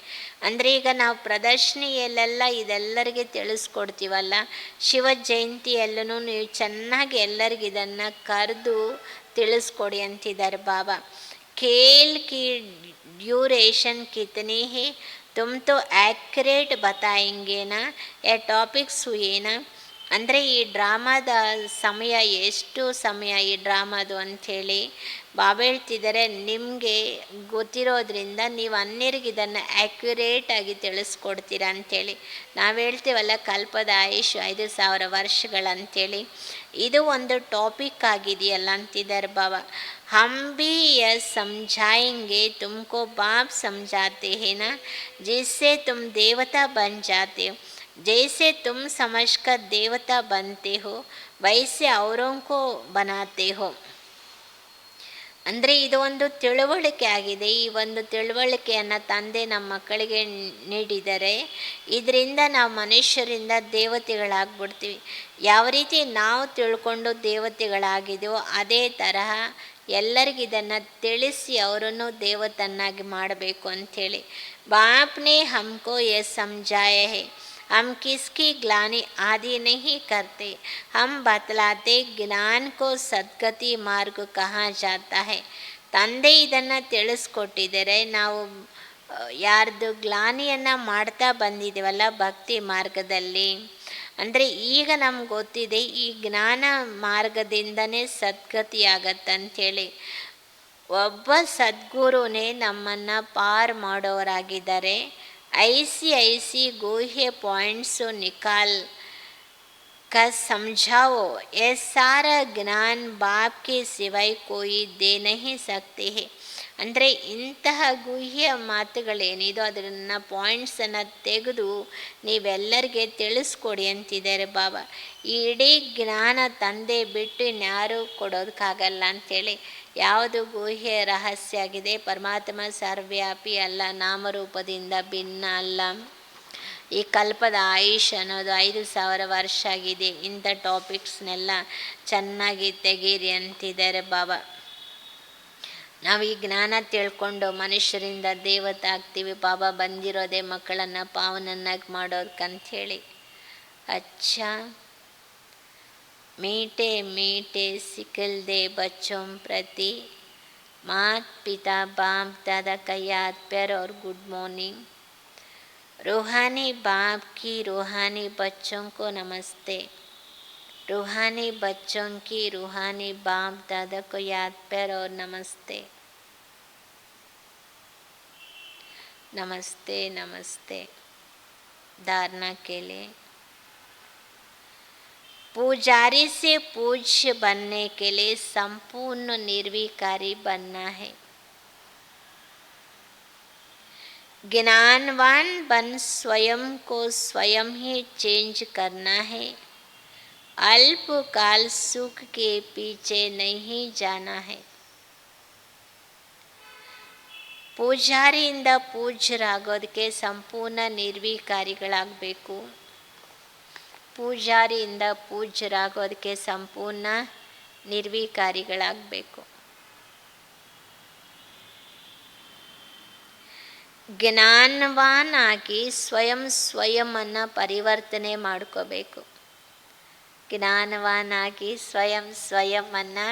ಅಂದರೆ ಈಗ ನಾವು ಪ್ರದರ್ಶನಿಯಲ್ಲೆಲ್ಲ ಇದೆಲ್ಲರಿಗೆ ತಿಳಿಸ್ಕೊಡ್ತೀವಲ್ಲ, ಶಿವ ಜಯಂತಿಯಲ್ಲೂ ನೀವು ಚೆನ್ನಾಗಿ ಎಲ್ಲರಿಗೂ ಇದನ್ನು ಕರೆದು ತಿಳಿಸ್ಕೊಡಿ ಅಂತಿದ್ದಾರೆ ಬಾಬಾ. खेल की ड्यूरेशन कितनी है तुम तो एक्यूरेट बताएंगे ना, ये टॉपिक्स हुए ना. ಅಂದರೆ ಈ ಡ್ರಾಮಾದ ಸಮಯ ಎಷ್ಟು ಸಮಯ ಈ ಡ್ರಾಮಾದು ಅಂಥೇಳಿ ಬಾಬಾ ಹೇಳ್ತಿದ್ದಾರೆ. ನಿಮಗೆ ಗೊತ್ತಿರೋದ್ರಿಂದ ನೀವು ಅನ್ಯರಿಗೆ ಇದನ್ನು ಆ್ಯಕ್ಯುರೇಟಾಗಿ ತಿಳಿಸ್ಕೊಡ್ತೀರಾ ಅಂಥೇಳಿ. ನಾವು ಹೇಳ್ತೀವಲ್ಲ ಕಲ್ಪದ ಆಯುಷ್ 5000 ವರ್ಷಗಳಂಥೇಳಿ. ಇದು ಒಂದು ಟಾಪಿಕ್ ಆಗಿದೆಯಲ್ಲ ಅಂತಿದ್ದಾರೆ ಬಾಬಾ. हम भी यह समझाएंगे तुमको बाप समझाते हैं ना, जिससे तुम देवता बन जाते हो. जैसे तुम समझकर देवता बनते हो वैसे औरों को बनाते हो. ಅಂದರೆ ಇದು ಒಂದು ತಿಳುವಳಿಕೆ ಆಗಿದೆ. ಈ ಒಂದು ತಿಳುವಳಿಕೆಯನ್ನು ತಂದೆ ನಮ್ಮ ಮಕ್ಕಳಿಗೆ ನೀಡಿದರೆ ಇದರಿಂದ ನಾವು ಮನುಷ್ಯರಿಂದ ದೇವತೆಗಳಾಗ್ಬಿಡ್ತೀವಿ. ಯಾವ ರೀತಿ ನಾವು ತಿಳ್ಕೊಂಡು ದೇವತೆಗಳಾಗಿದೆಯೋ ಅದೇ ತರಹ ಎಲ್ಲರಿಗೂ ಇದನ್ನು ತಿಳಿಸಿ ಅವರನ್ನು ದೇವತನ್ನಾಗಿ ಮಾಡಬೇಕು ಅಂಥೇಳಿ. ಬಾಪ್ನೇ ಹಮ್ಕೋ ಯೆ ಸಮझाया है, हम किसकी ग्लानि आदि नहीं करते, हम बतलाते ज्ञान को सद्गति मार्ग कहा जाता है. ತಂದೆ ಇದನ್ನು ತಿಳಿಸ್ಕೊಟ್ಟಿದ್ದಾರೆ. ನಾವು ಯಾರ್ದು ಗ್ಲಾನಿಯನ್ನು ಮಾಡ್ತಾ ಬಂದಿದ್ದೀವಲ್ಲ ಭಕ್ತಿ ಮಾರ್ಗದಲ್ಲಿ. ಅಂದರೆ ಈಗ ನಮ್ಗೆ ಗೊತ್ತಿದೆ ಈ ಜ್ಞಾನ ಮಾರ್ಗದಿಂದನೇ ಸದ್ಗತಿ ಆಗತ್ತಂಥೇಳಿ. ಒಬ್ಬ ಸದ್ಗುರುನೇ ನಮ್ಮನ್ನು ಪಾರು ಮಾಡೋರಾಗಿದ್ದಾರೆ. ऐसी ऐसी गुह्य पॉइंट्स निकाल कर समझाओ, ये सारा ज्ञान बाप के सिवाय कोई दे नहीं सकते हैं. ಅಂದರೆ ಇಂತಹ ಗುಹ್ಯ ಮಾತುಗಳೇನಿದೋ ಅದನ್ನು ಪಾಯಿಂಟ್ಸನ್ನು ತೆಗೆದು ನೀವೆಲ್ಲರಿಗೆ ತಿಳಿಸ್ಕೊಡಿ ಅಂತಿದ್ದಾರೆ ಬಾಬಾ. ಈ ಇಡೀ ಜ್ಞಾನ ತಂದೆ ಬಿಟ್ಟು ಇನ್ಯಾರೂ ಕೊಡೋದಕ್ಕಾಗಲ್ಲ ಅಂಥೇಳಿ. ಯಾವುದು ಗುಹ್ಯ ರಹಸ್ಯ ಆಗಿದೆ, ಪರಮಾತ್ಮ ಸರ್ವ್ಯಾಪಿ ಅಲ್ಲ, ನಾಮರೂಪದಿಂದ ಭಿನ್ನ ಅಲ್ಲ. ಈ ಕಲ್ಪದ ಆಯುಷ್ ಅನ್ನೋದು 5000 ವರ್ಷ ಆಗಿದೆ. ಇಂಥ ಟಾಪಿಕ್ಸ್ನೆಲ್ಲ ಚೆನ್ನಾಗಿ ತೆಗೀರಿ ಅಂತಿದ್ದಾರೆ ಬಾಬಾ. ನಾವು ಈ ಜ್ಞಾನ ತಿಳ್ಕೊಂಡು ಮನುಷ್ಯರಿಂದ ದೇವತೆ ಆಗ್ತೀವಿ. ಬಾಬಾ ಬಂದಿರೋದೇ ಮಕ್ಕಳನ್ನು ಪಾವನನ್ನಾಗಿ ಮಾಡೋದಕ್ಕಂಥೇಳಿ. अच्छा मीठे मीठे सिखल दे बच्चों प्रति मात पिता बाप दादा का याद प्यार और गुड मॉर्निंग. रूहानी बाप की रूहानी बच्चों को नमस्ते. रूहानी बच्चों की रूहानी बाप दादा को याद प्यार और नमस्ते. नमस्ते नमस्ते. धारणा के लिए पुजारी से पूज्य बनने के लिए संपूर्ण निर्विकारी बनना है. ज्ञानवान बन स्वयं को स्वयं ही चेंज करना है। अल्पकाल सुख के पीछे नहीं जाना है। ಪೂಜಾರಿಯಿಂದ ಪೂಜ್ಯರಾಗೋದಕ್ಕೆ ಸಂಪೂರ್ಣ ನಿರ್ವಿಕಾರಿಗಳಾಗಬೇಕು. ಪೂಜಾರಿಯಿಂದ ಪೂಜ್ಯರಾಗೋದಕ್ಕೆ ಸಂಪೂರ್ಣ ನಿರ್ವಿಕಾರಿಗಳಾಗಬೇಕು. ಜ್ಞಾನವಾನಾಗಿ ಸ್ವಯಂವನ್ನು ಪರಿವರ್ತನೆ ಮಾಡ್ಕೋಬೇಕು. ಜ್ಞಾನವಾನಾಗಿ ಸ್ವಯಂವನ್ನು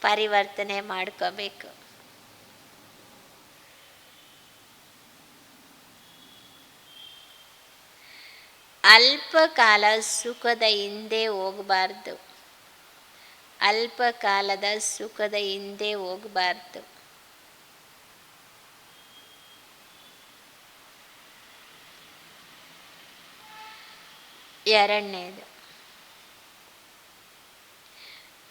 ಪರಿವರ್ತನೆ ಮಾಡ್ಕೋಬೇಕು. ಅಲ್ಪಕಾಲ ಸುಖದ ಹಿಂದೆ ಹೋಗಬಾರ್ದು. ಅಲ್ಪಕಾಲದ ಸುಖದ ಹಿಂದೆ ಹೋಗಬಾರ್ದು. ಎರಡನೇದು,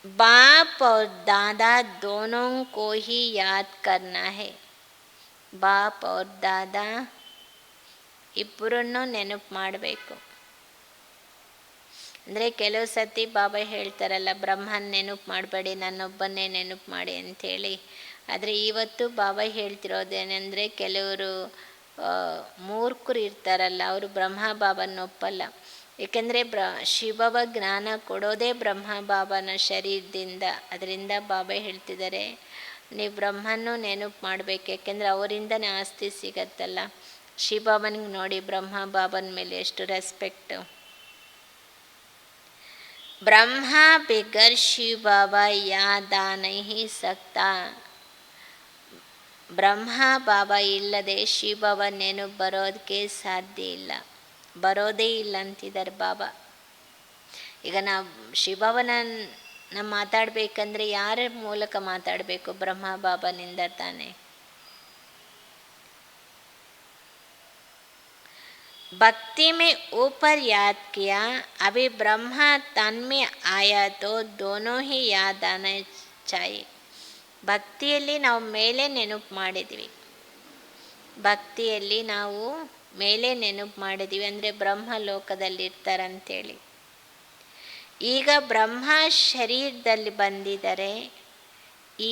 बाप और दादा दोनों को ही याद करना है. ಬಾಪ್ और दादा ಇಬ್ಬರನ್ನು ನೆನಪು ಮಾಡಬೇಕು. ಅಂದರೆ ಕೆಲವು ಸತಿ ಬಾಬಾ ಹೇಳ್ತಾರಲ್ಲ, ಬ್ರಹ್ಮನ ನೆನಪು ಮಾಡಬೇಡಿ, ನನ್ನೊಬ್ಬನ್ನೇ ನೆನಪು ಮಾಡಿ ಅಂಥೇಳಿ. ಆದರೆ ಇವತ್ತು ಬಾಬಾ ಹೇಳ್ತಿರೋದೇನೆಂದರೆ, ಕೆಲವರು ಮೂರ್ಖರು ಇರ್ತಾರಲ್ಲ, ಅವರು ಬ್ರಹ್ಮ ಬಾಬನ ಒಪ್ಪಲ್ಲ. ಏಕೆಂದರೆ ಶಿವಬಾಬಾ ಜ್ಞಾನ ಕೊಡೋದೇ ಬ್ರಹ್ಮ ಬಾಬನ ಶರೀರದಿಂದ. ಅದರಿಂದ ಬಾಬಾ ಹೇಳ್ತಿದ್ದಾರೆ, ನೀವು ಬ್ರಹ್ಮನೂ ನೆನಪು ಮಾಡಬೇಕು, ಯಾಕೆಂದರೆ ಅವರಿಂದನೇ ಆಸ್ತಿ ಸಿಗತ್ತಲ್ಲ. ಶಿವಬಾಬನಿಗೆ ನೋಡಿ ಬ್ರಹ್ಮ ಬಾಬನ ಮೇಲೆ ಎಷ್ಟು ರೆಸ್ಪೆಕ್ಟು. ಬ್ರಹ್ಮ ಬಿಗರ್ ಶಿವ ಬಾಬಾ ಯಾದ ನಹಿ ಸಕ್ತಾ. ಬ್ರಹ್ಮ ಬಾಬಾ ಇಲ್ಲದೆ ಶಿವಬಾಬಾ ನೆನಪು ಬರೋದಕ್ಕೆ ಸಾಧ್ಯ ಇಲ್ಲ, ಬರೋದೇ ಇಲ್ಲ ಅಂತಿದ್ದಾರೆ ಬಾಬಾ. ಈಗ ನಾವು ಶಿವಬಾಬನ ಮಾತಾಡಬೇಕಂದ್ರೆ ಯಾರ ಮೂಲಕ ಮಾತಾಡಬೇಕು? ಬ್ರಹ್ಮ ಬಾಬನಿಂದ ತಾನೆ. भक्ति में ऊपर याद किया, अभी ब्रह्मा तन में आया तो दोनों ही याद आना चाहिए. ಭಕ್ತಿಯಲ್ಲಿ ನಾವು ಮೇಲೆ ನೆನಪು ಮಾಡಿದ್ವಿ. ಭಕ್ತಿಯಲ್ಲಿ ನಾವು ಮೇಲೆ ನೆನಪು ಮಾಡಿದ್ವಿ ಅಂದರೆ ಬ್ರಹ್ಮ ಲೋಕದಲ್ಲಿರ್ತಾರಂತೇಳಿ. ಈಗ ಬ್ರಹ್ಮ ಶರೀರದಲ್ಲಿ ಬಂದಿದ್ದಾರೆ.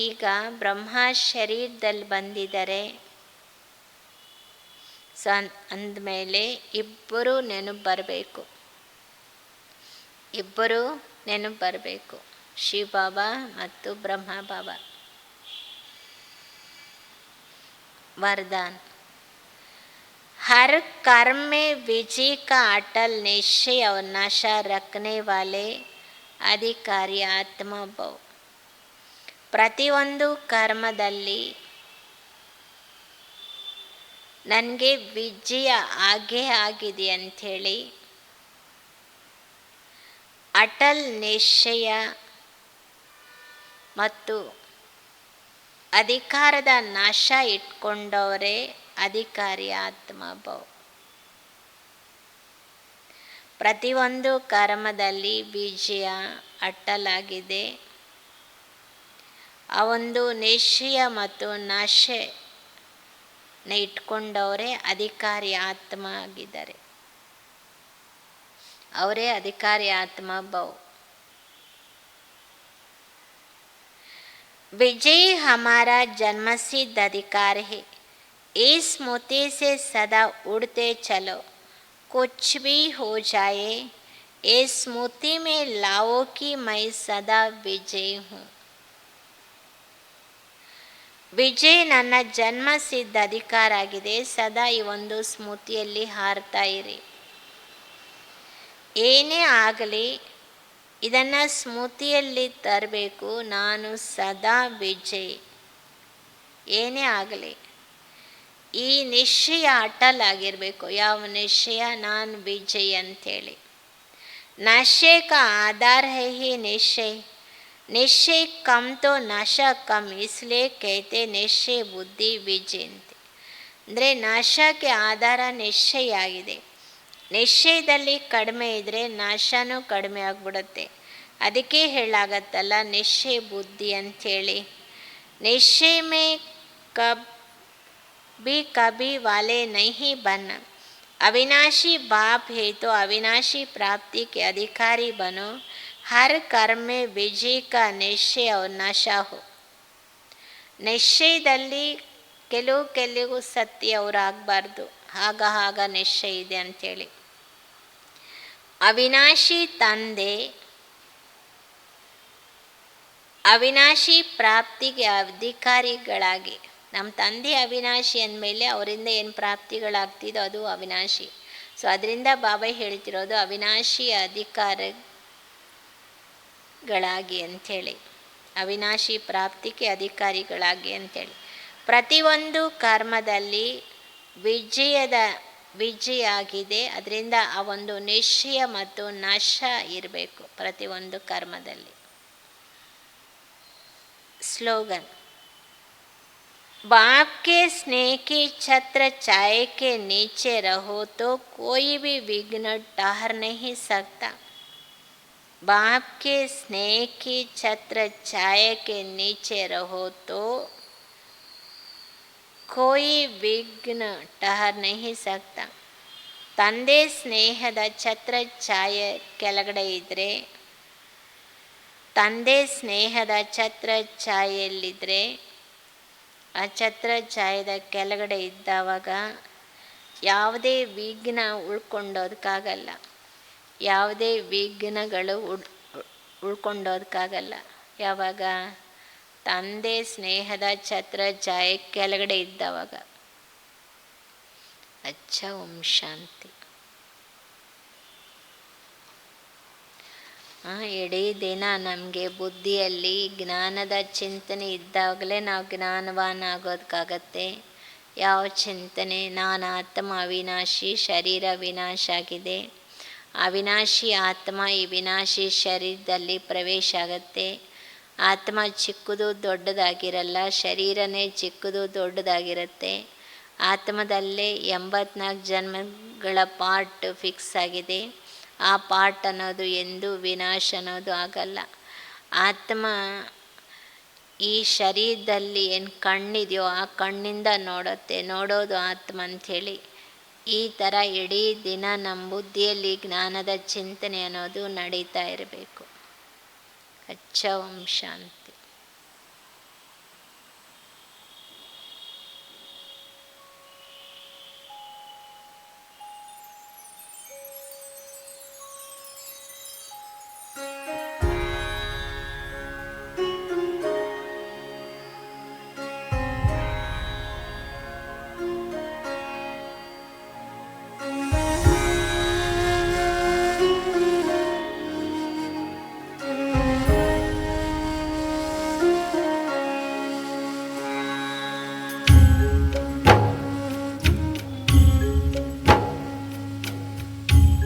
ಈಗ ಬ್ರಹ್ಮ ಶರೀರದಲ್ಲಿ ಬಂದಿದ್ದಾರೆ. ಅಂದಮೇಲೆ ಇಬ್ಬರು ನೆನಪು ಬರಬೇಕು. ಇಬ್ಬರು ನೆನಪು ಬರಬೇಕು, ಶಿವಬಾಬಾ ಮತ್ತು ಬ್ರಹ್ಮ ಬಾಬಾ. वरदान, हर कर्म में विजय का अटल निश्चय और नशा रखने वाले अधिकारी आत्मा भव. ಪ್ರತಿಯೊಂದು ಕರ್ಮದಲ್ಲಿ ನನಗೆ ವಿಜಯ ಆಗೇ ಆಗಿದೆ ಅಂಥೇಳಿ ಅಟಲ್ ನಿಶ್ಚಯ ಮತ್ತು ಅಧಿಕಾರದ ನಾಶ ಇಟ್ಕೊಂಡವರೇ ಅಧಿಕಾರಿ ಆತ್ಮಭಾವ. ಪ್ರತಿಯೊಂದು ಕರ್ಮದಲ್ಲಿ ವಿಜಯ ಅಟ್ಟಲಾಗಿದೆ. ಆ ಒಂದು ನಿಶ್ಚಯ ಮತ್ತು ನಾಶನ ಇಟ್ಕೊಂಡವರೇ ಅಧಿಕಾರಿ ಆತ್ಮ ಆಗಿದ್ದಾರೆ. ಅವರೇ ಅಧಿಕಾರಿ ಆತ್ಮಭಾವ. विजय हमारा जन्मसिद्ध अधिकार है. इस मोती से सदा उड़ते चलो, कुछ भी हो जाए इस मोती में लाओ कि मैं सदा विजय हूँ. ವಿಜಯ್ ನನ್ನ ಜನ್ಮಸಿದ್ಧ ಅಧಿಕಾರ ಆಗಿದೆ. ಸದಾ ಈ ಒಂದು ಸ್ಮೃತಿಯಲ್ಲಿ ಹಾರ್ತಾ ಇರಿ. ಏನೇ ಆಗಲಿ ಇದನ್ನು ಸ್ಮೃತಿಯಲ್ಲಿ ತರಬೇಕು. ನಾನು ಸದಾ ವಿಜಯ್. ಏನೇ ಆಗಲಿ ಈ ನಿಶ್ಚಯ ಅಟಲಾಗಿರಬೇಕು. ಯಾವ ನಿಶ್ಚಯ? ನಾನು ವಿಜಯ್ ಅಂಥೇಳಿ. ನಶೆ ಕಾ ಆಧಾರ ಹೈ ಹಿ ನಿಶ್ಚಯ. ನಿಶ್ಚಯ ಕಮ್ ತೋ ನಶಾ ಕಮ್, ಇಸ್ಲಿಯೇ ಕಹತೆ ನಿಶ್ಚಯ ಬುದ್ಧಿ ವಿಜಯ್ ಅಂತ. ಅಂದರೆ ನಾಶಕ್ಕೆ ಆಧಾರ ನಿಶ್ಚಯ ಆಗಿದೆ. ನಿಶ್ಚಯದಲ್ಲಿ ಕಡಿಮೆ ಇದ್ದರೆ ನಾಶನೂ ಕಡಿಮೆ ಆಗಿಬಿಡುತ್ತೆ. ಅದಕ್ಕೆ ಹೇಳಾಗತ್ತಲ್ಲ ನಿಶ್ಚಯ ಬುದ್ಧಿ ಅಂಥೇಳಿ. ನಿಶ್ಚಯ ಮೇ ಕಬ್ भी कभी वाले नहीं बनना। अविनाशी बाप है तो अविनाशी प्राप्ति के अधिकारी बनो। हर कर्म में विजय का निश्चय और नशा हो। ನಿಶ್ಚಯದಲ್ಲಿ ಕೆಲವು ಸತ್ಯ ಅವ್ರು ಆಗಬಾರ್ದು, ಆಗ ನಿಶ್ಚಯ ಇದೆ ಅಂಥೇಳಿ. ಅವಿನಾಶಿ ತಂದೆ ಅವಿನಾಶಿ ಪ್ರಾಪ್ತಿಗೆ ಅಧಿಕಾರಿಗಳಾಗಿ, ನಮ್ಮ ತಂದೆ ಅವಿನಾಶಿ ಅಂದಮೇಲೆ ಅವರಿಂದ ಏನು ಪ್ರಾಪ್ತಿಗಳಾಗ್ತಿದೋ ಅದು ಅವಿನಾಶಿ. ಸೊ ಅದರಿಂದ ಬಾಬಾ ಹೇಳ್ತಿರೋದು ಅವಿನಾಶಿ ಅಧಿಕಾರಿಗಳಾಗಿ ಅಂಥೇಳಿ, ಅವಿನಾಶಿ ಪ್ರಾಪ್ತಿಗೆ ಅಧಿಕಾರಿಗಳಾಗಿ ಅಂತೇಳಿ. ಪ್ರತಿಯೊಂದು ಕರ್ಮದಲ್ಲಿ ವಿಜಯ ಆಗಿದೆ. ಅದರಿಂದ ಆ ಒಂದು ನಿಶ್ಚಯ ಮತ್ತು ನಾಶ ಇರಬೇಕು ಪ್ರತಿಯೊಂದು ಕರ್ಮದಲ್ಲಿ. स्लोगन, बाप के स्नेह की छत्र छाया के नीचे रहो तो कोई भी विघ्न टहर नहीं सकता. बाप के स्नेह की छत्र छाया के नीचे रहो तो कोई विघ्न टहर नहीं सकता. ತಂದೆ ಸ್ನೇಹದ ಛತ್ರ ಛಾಯೆ ಕೆಳಗಡೆ ಇದ್ದರೆ, ತಂದೆ ಸ್ನೇಹದ ಛತ್ರ ಛಾಯೆಯಲ್ಲಿದ್ದರೆ, ಆ ಛತ್ರ ಛಾಯದ ಕೆಳಗಡೆ ಇದ್ದಾವಾಗ ಯಾವುದೇ ವಿಘ್ನ ಉಳ್ಕೊಂಡೋದಕ್ಕಾಗಲ್ಲ, ಯಾವುದೇ ವಿಘ್ನಗಳು ಉಳ್ಕೊಂಡೋದಕ್ಕಾಗಲ್ಲ. ಯಾವಾಗ ತಂದೆ ಸ್ನೇಹದ ಛತ್ರ ಛಾಯೆ ಕೆಳಗಡೆ ಇದ್ದಾವಾಗ. ಅಚ್ಚ ಓಂ ಶಾಂತಿ. ಇಡೀ ದಿನ ನಮಗೆ ಬುದ್ಧಿಯಲ್ಲಿ ಜ್ಞಾನದ ಚಿಂತನೆ ಇದ್ದಾಗಲೇ ನಾವು ಜ್ಞಾನವಾನ್ ಆಗೋದಕ್ಕಾಗತ್ತೆ. ಯಾವ ಚಿಂತನೆ? ನಾನು ಆತ್ಮ ಅವಿನಾಶಿ, ಶರೀರ ವಿನಾಶ ಆಗಿದೆ. ಅವಿನಾಶಿ ಆತ್ಮ ಈ ವಿನಾಶಿ ಶರೀರದಲ್ಲಿ ಪ್ರವೇಶ ಆಗುತ್ತೆ. ಆತ್ಮ ಚಿಕ್ಕದು ದೊಡ್ಡದಾಗಿರಲ್ಲ, ಶರೀರನೇ ಚಿಕ್ಕದು ದೊಡ್ಡದಾಗಿರುತ್ತೆ. ಆತ್ಮದಲ್ಲೇ 84 ಜನ್ಮಗಳ ಪಾರ್ಟ್ ಫಿಕ್ಸ್ ಆಗಿದೆ. ಆ ಪಾರ್ಟ್ ಅನ್ನೋದು ಎಂದೂ ವಿನಾಶ ಅನ್ನೋದು ಆಗಲ್ಲ. ಆತ್ಮ ಈ ಶರೀರದಲ್ಲಿ ಏನು ಕಣ್ಣಿದೆಯೋ ಆ ಕಣ್ಣಿಂದ ನೋಡುತ್ತೆ, ನೋಡೋದು ಆತ್ಮ ಅಂಥೇಳಿ. ಈ ಥರ ಇಡೀ ದಿನ ನಮ್ಮ ಬುದ್ಧಿಯಲ್ಲಿ ಜ್ಞಾನದ ಚಿಂತನೆ ಅನ್ನೋದು ನಡೀತಾ ಇರಬೇಕು. ಅಚ್ಚ ಓಂ ಶಾಂತಿ.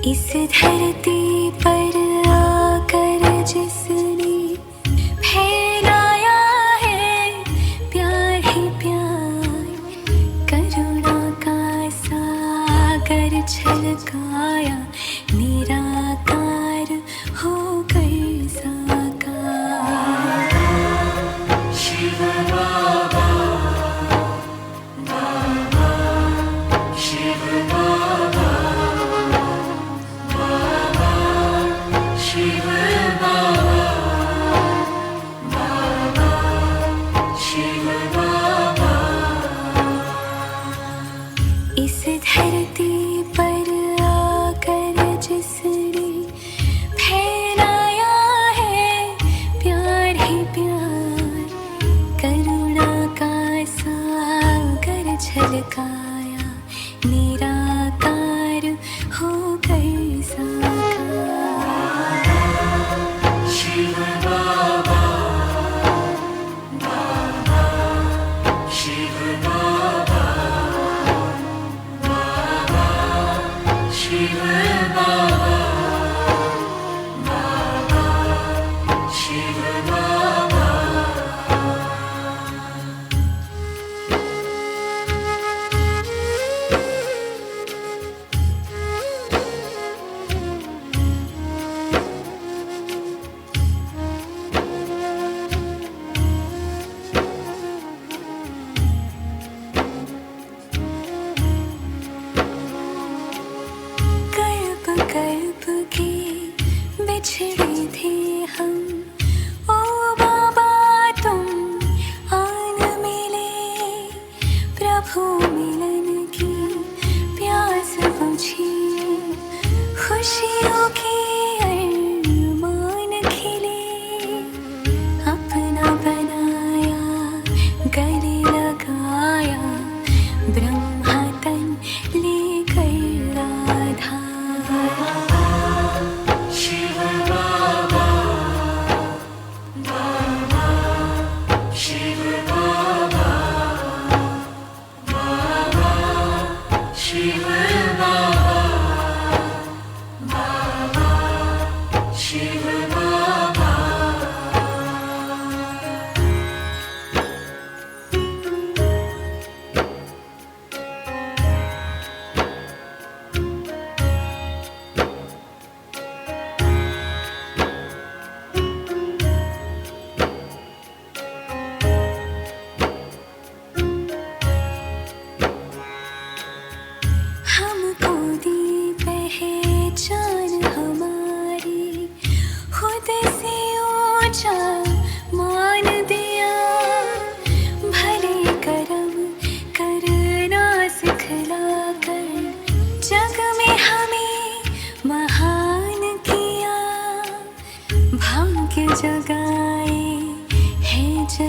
इस धरती पर आकर जिसने फैलाया है प्यार ही प्यार, करुणा का सागर छलकाया, निराकार होकर साकार. शिव बाबा, बाबा, शिव बाबा, शिव बाबा, बाबा, शिव बाबा. इस धरती पर आकर जिसने फैलाया है प्यार ही प्यार, करुणा का सागर झलकाया, निराकार होकर साकार. शिव बाबा, बाबा, शिव बाबा, बाबा, शिव बाबा, बाबा, शिव बाबा.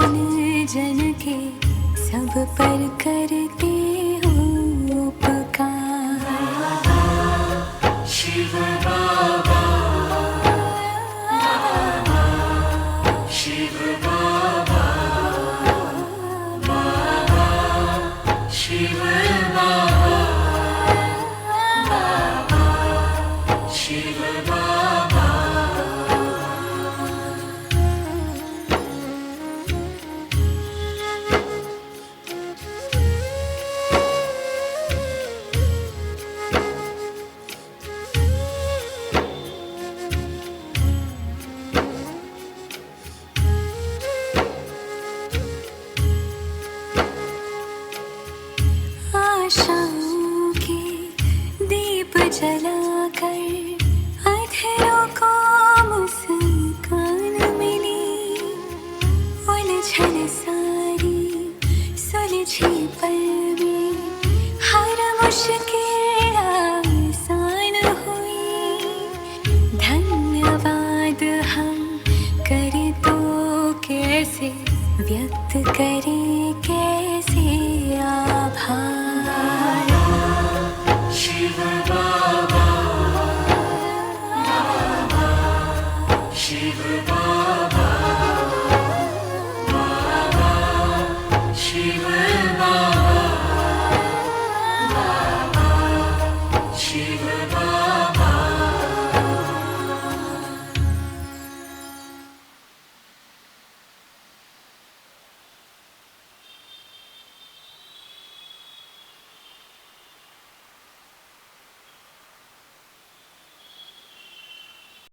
जन जन के सब पर करते हो उपकार। शिव बाबा, शिव बाबा, बाबा शिव बाबा, बाबा शिव बाबा। आशाओं के दीप जलाकर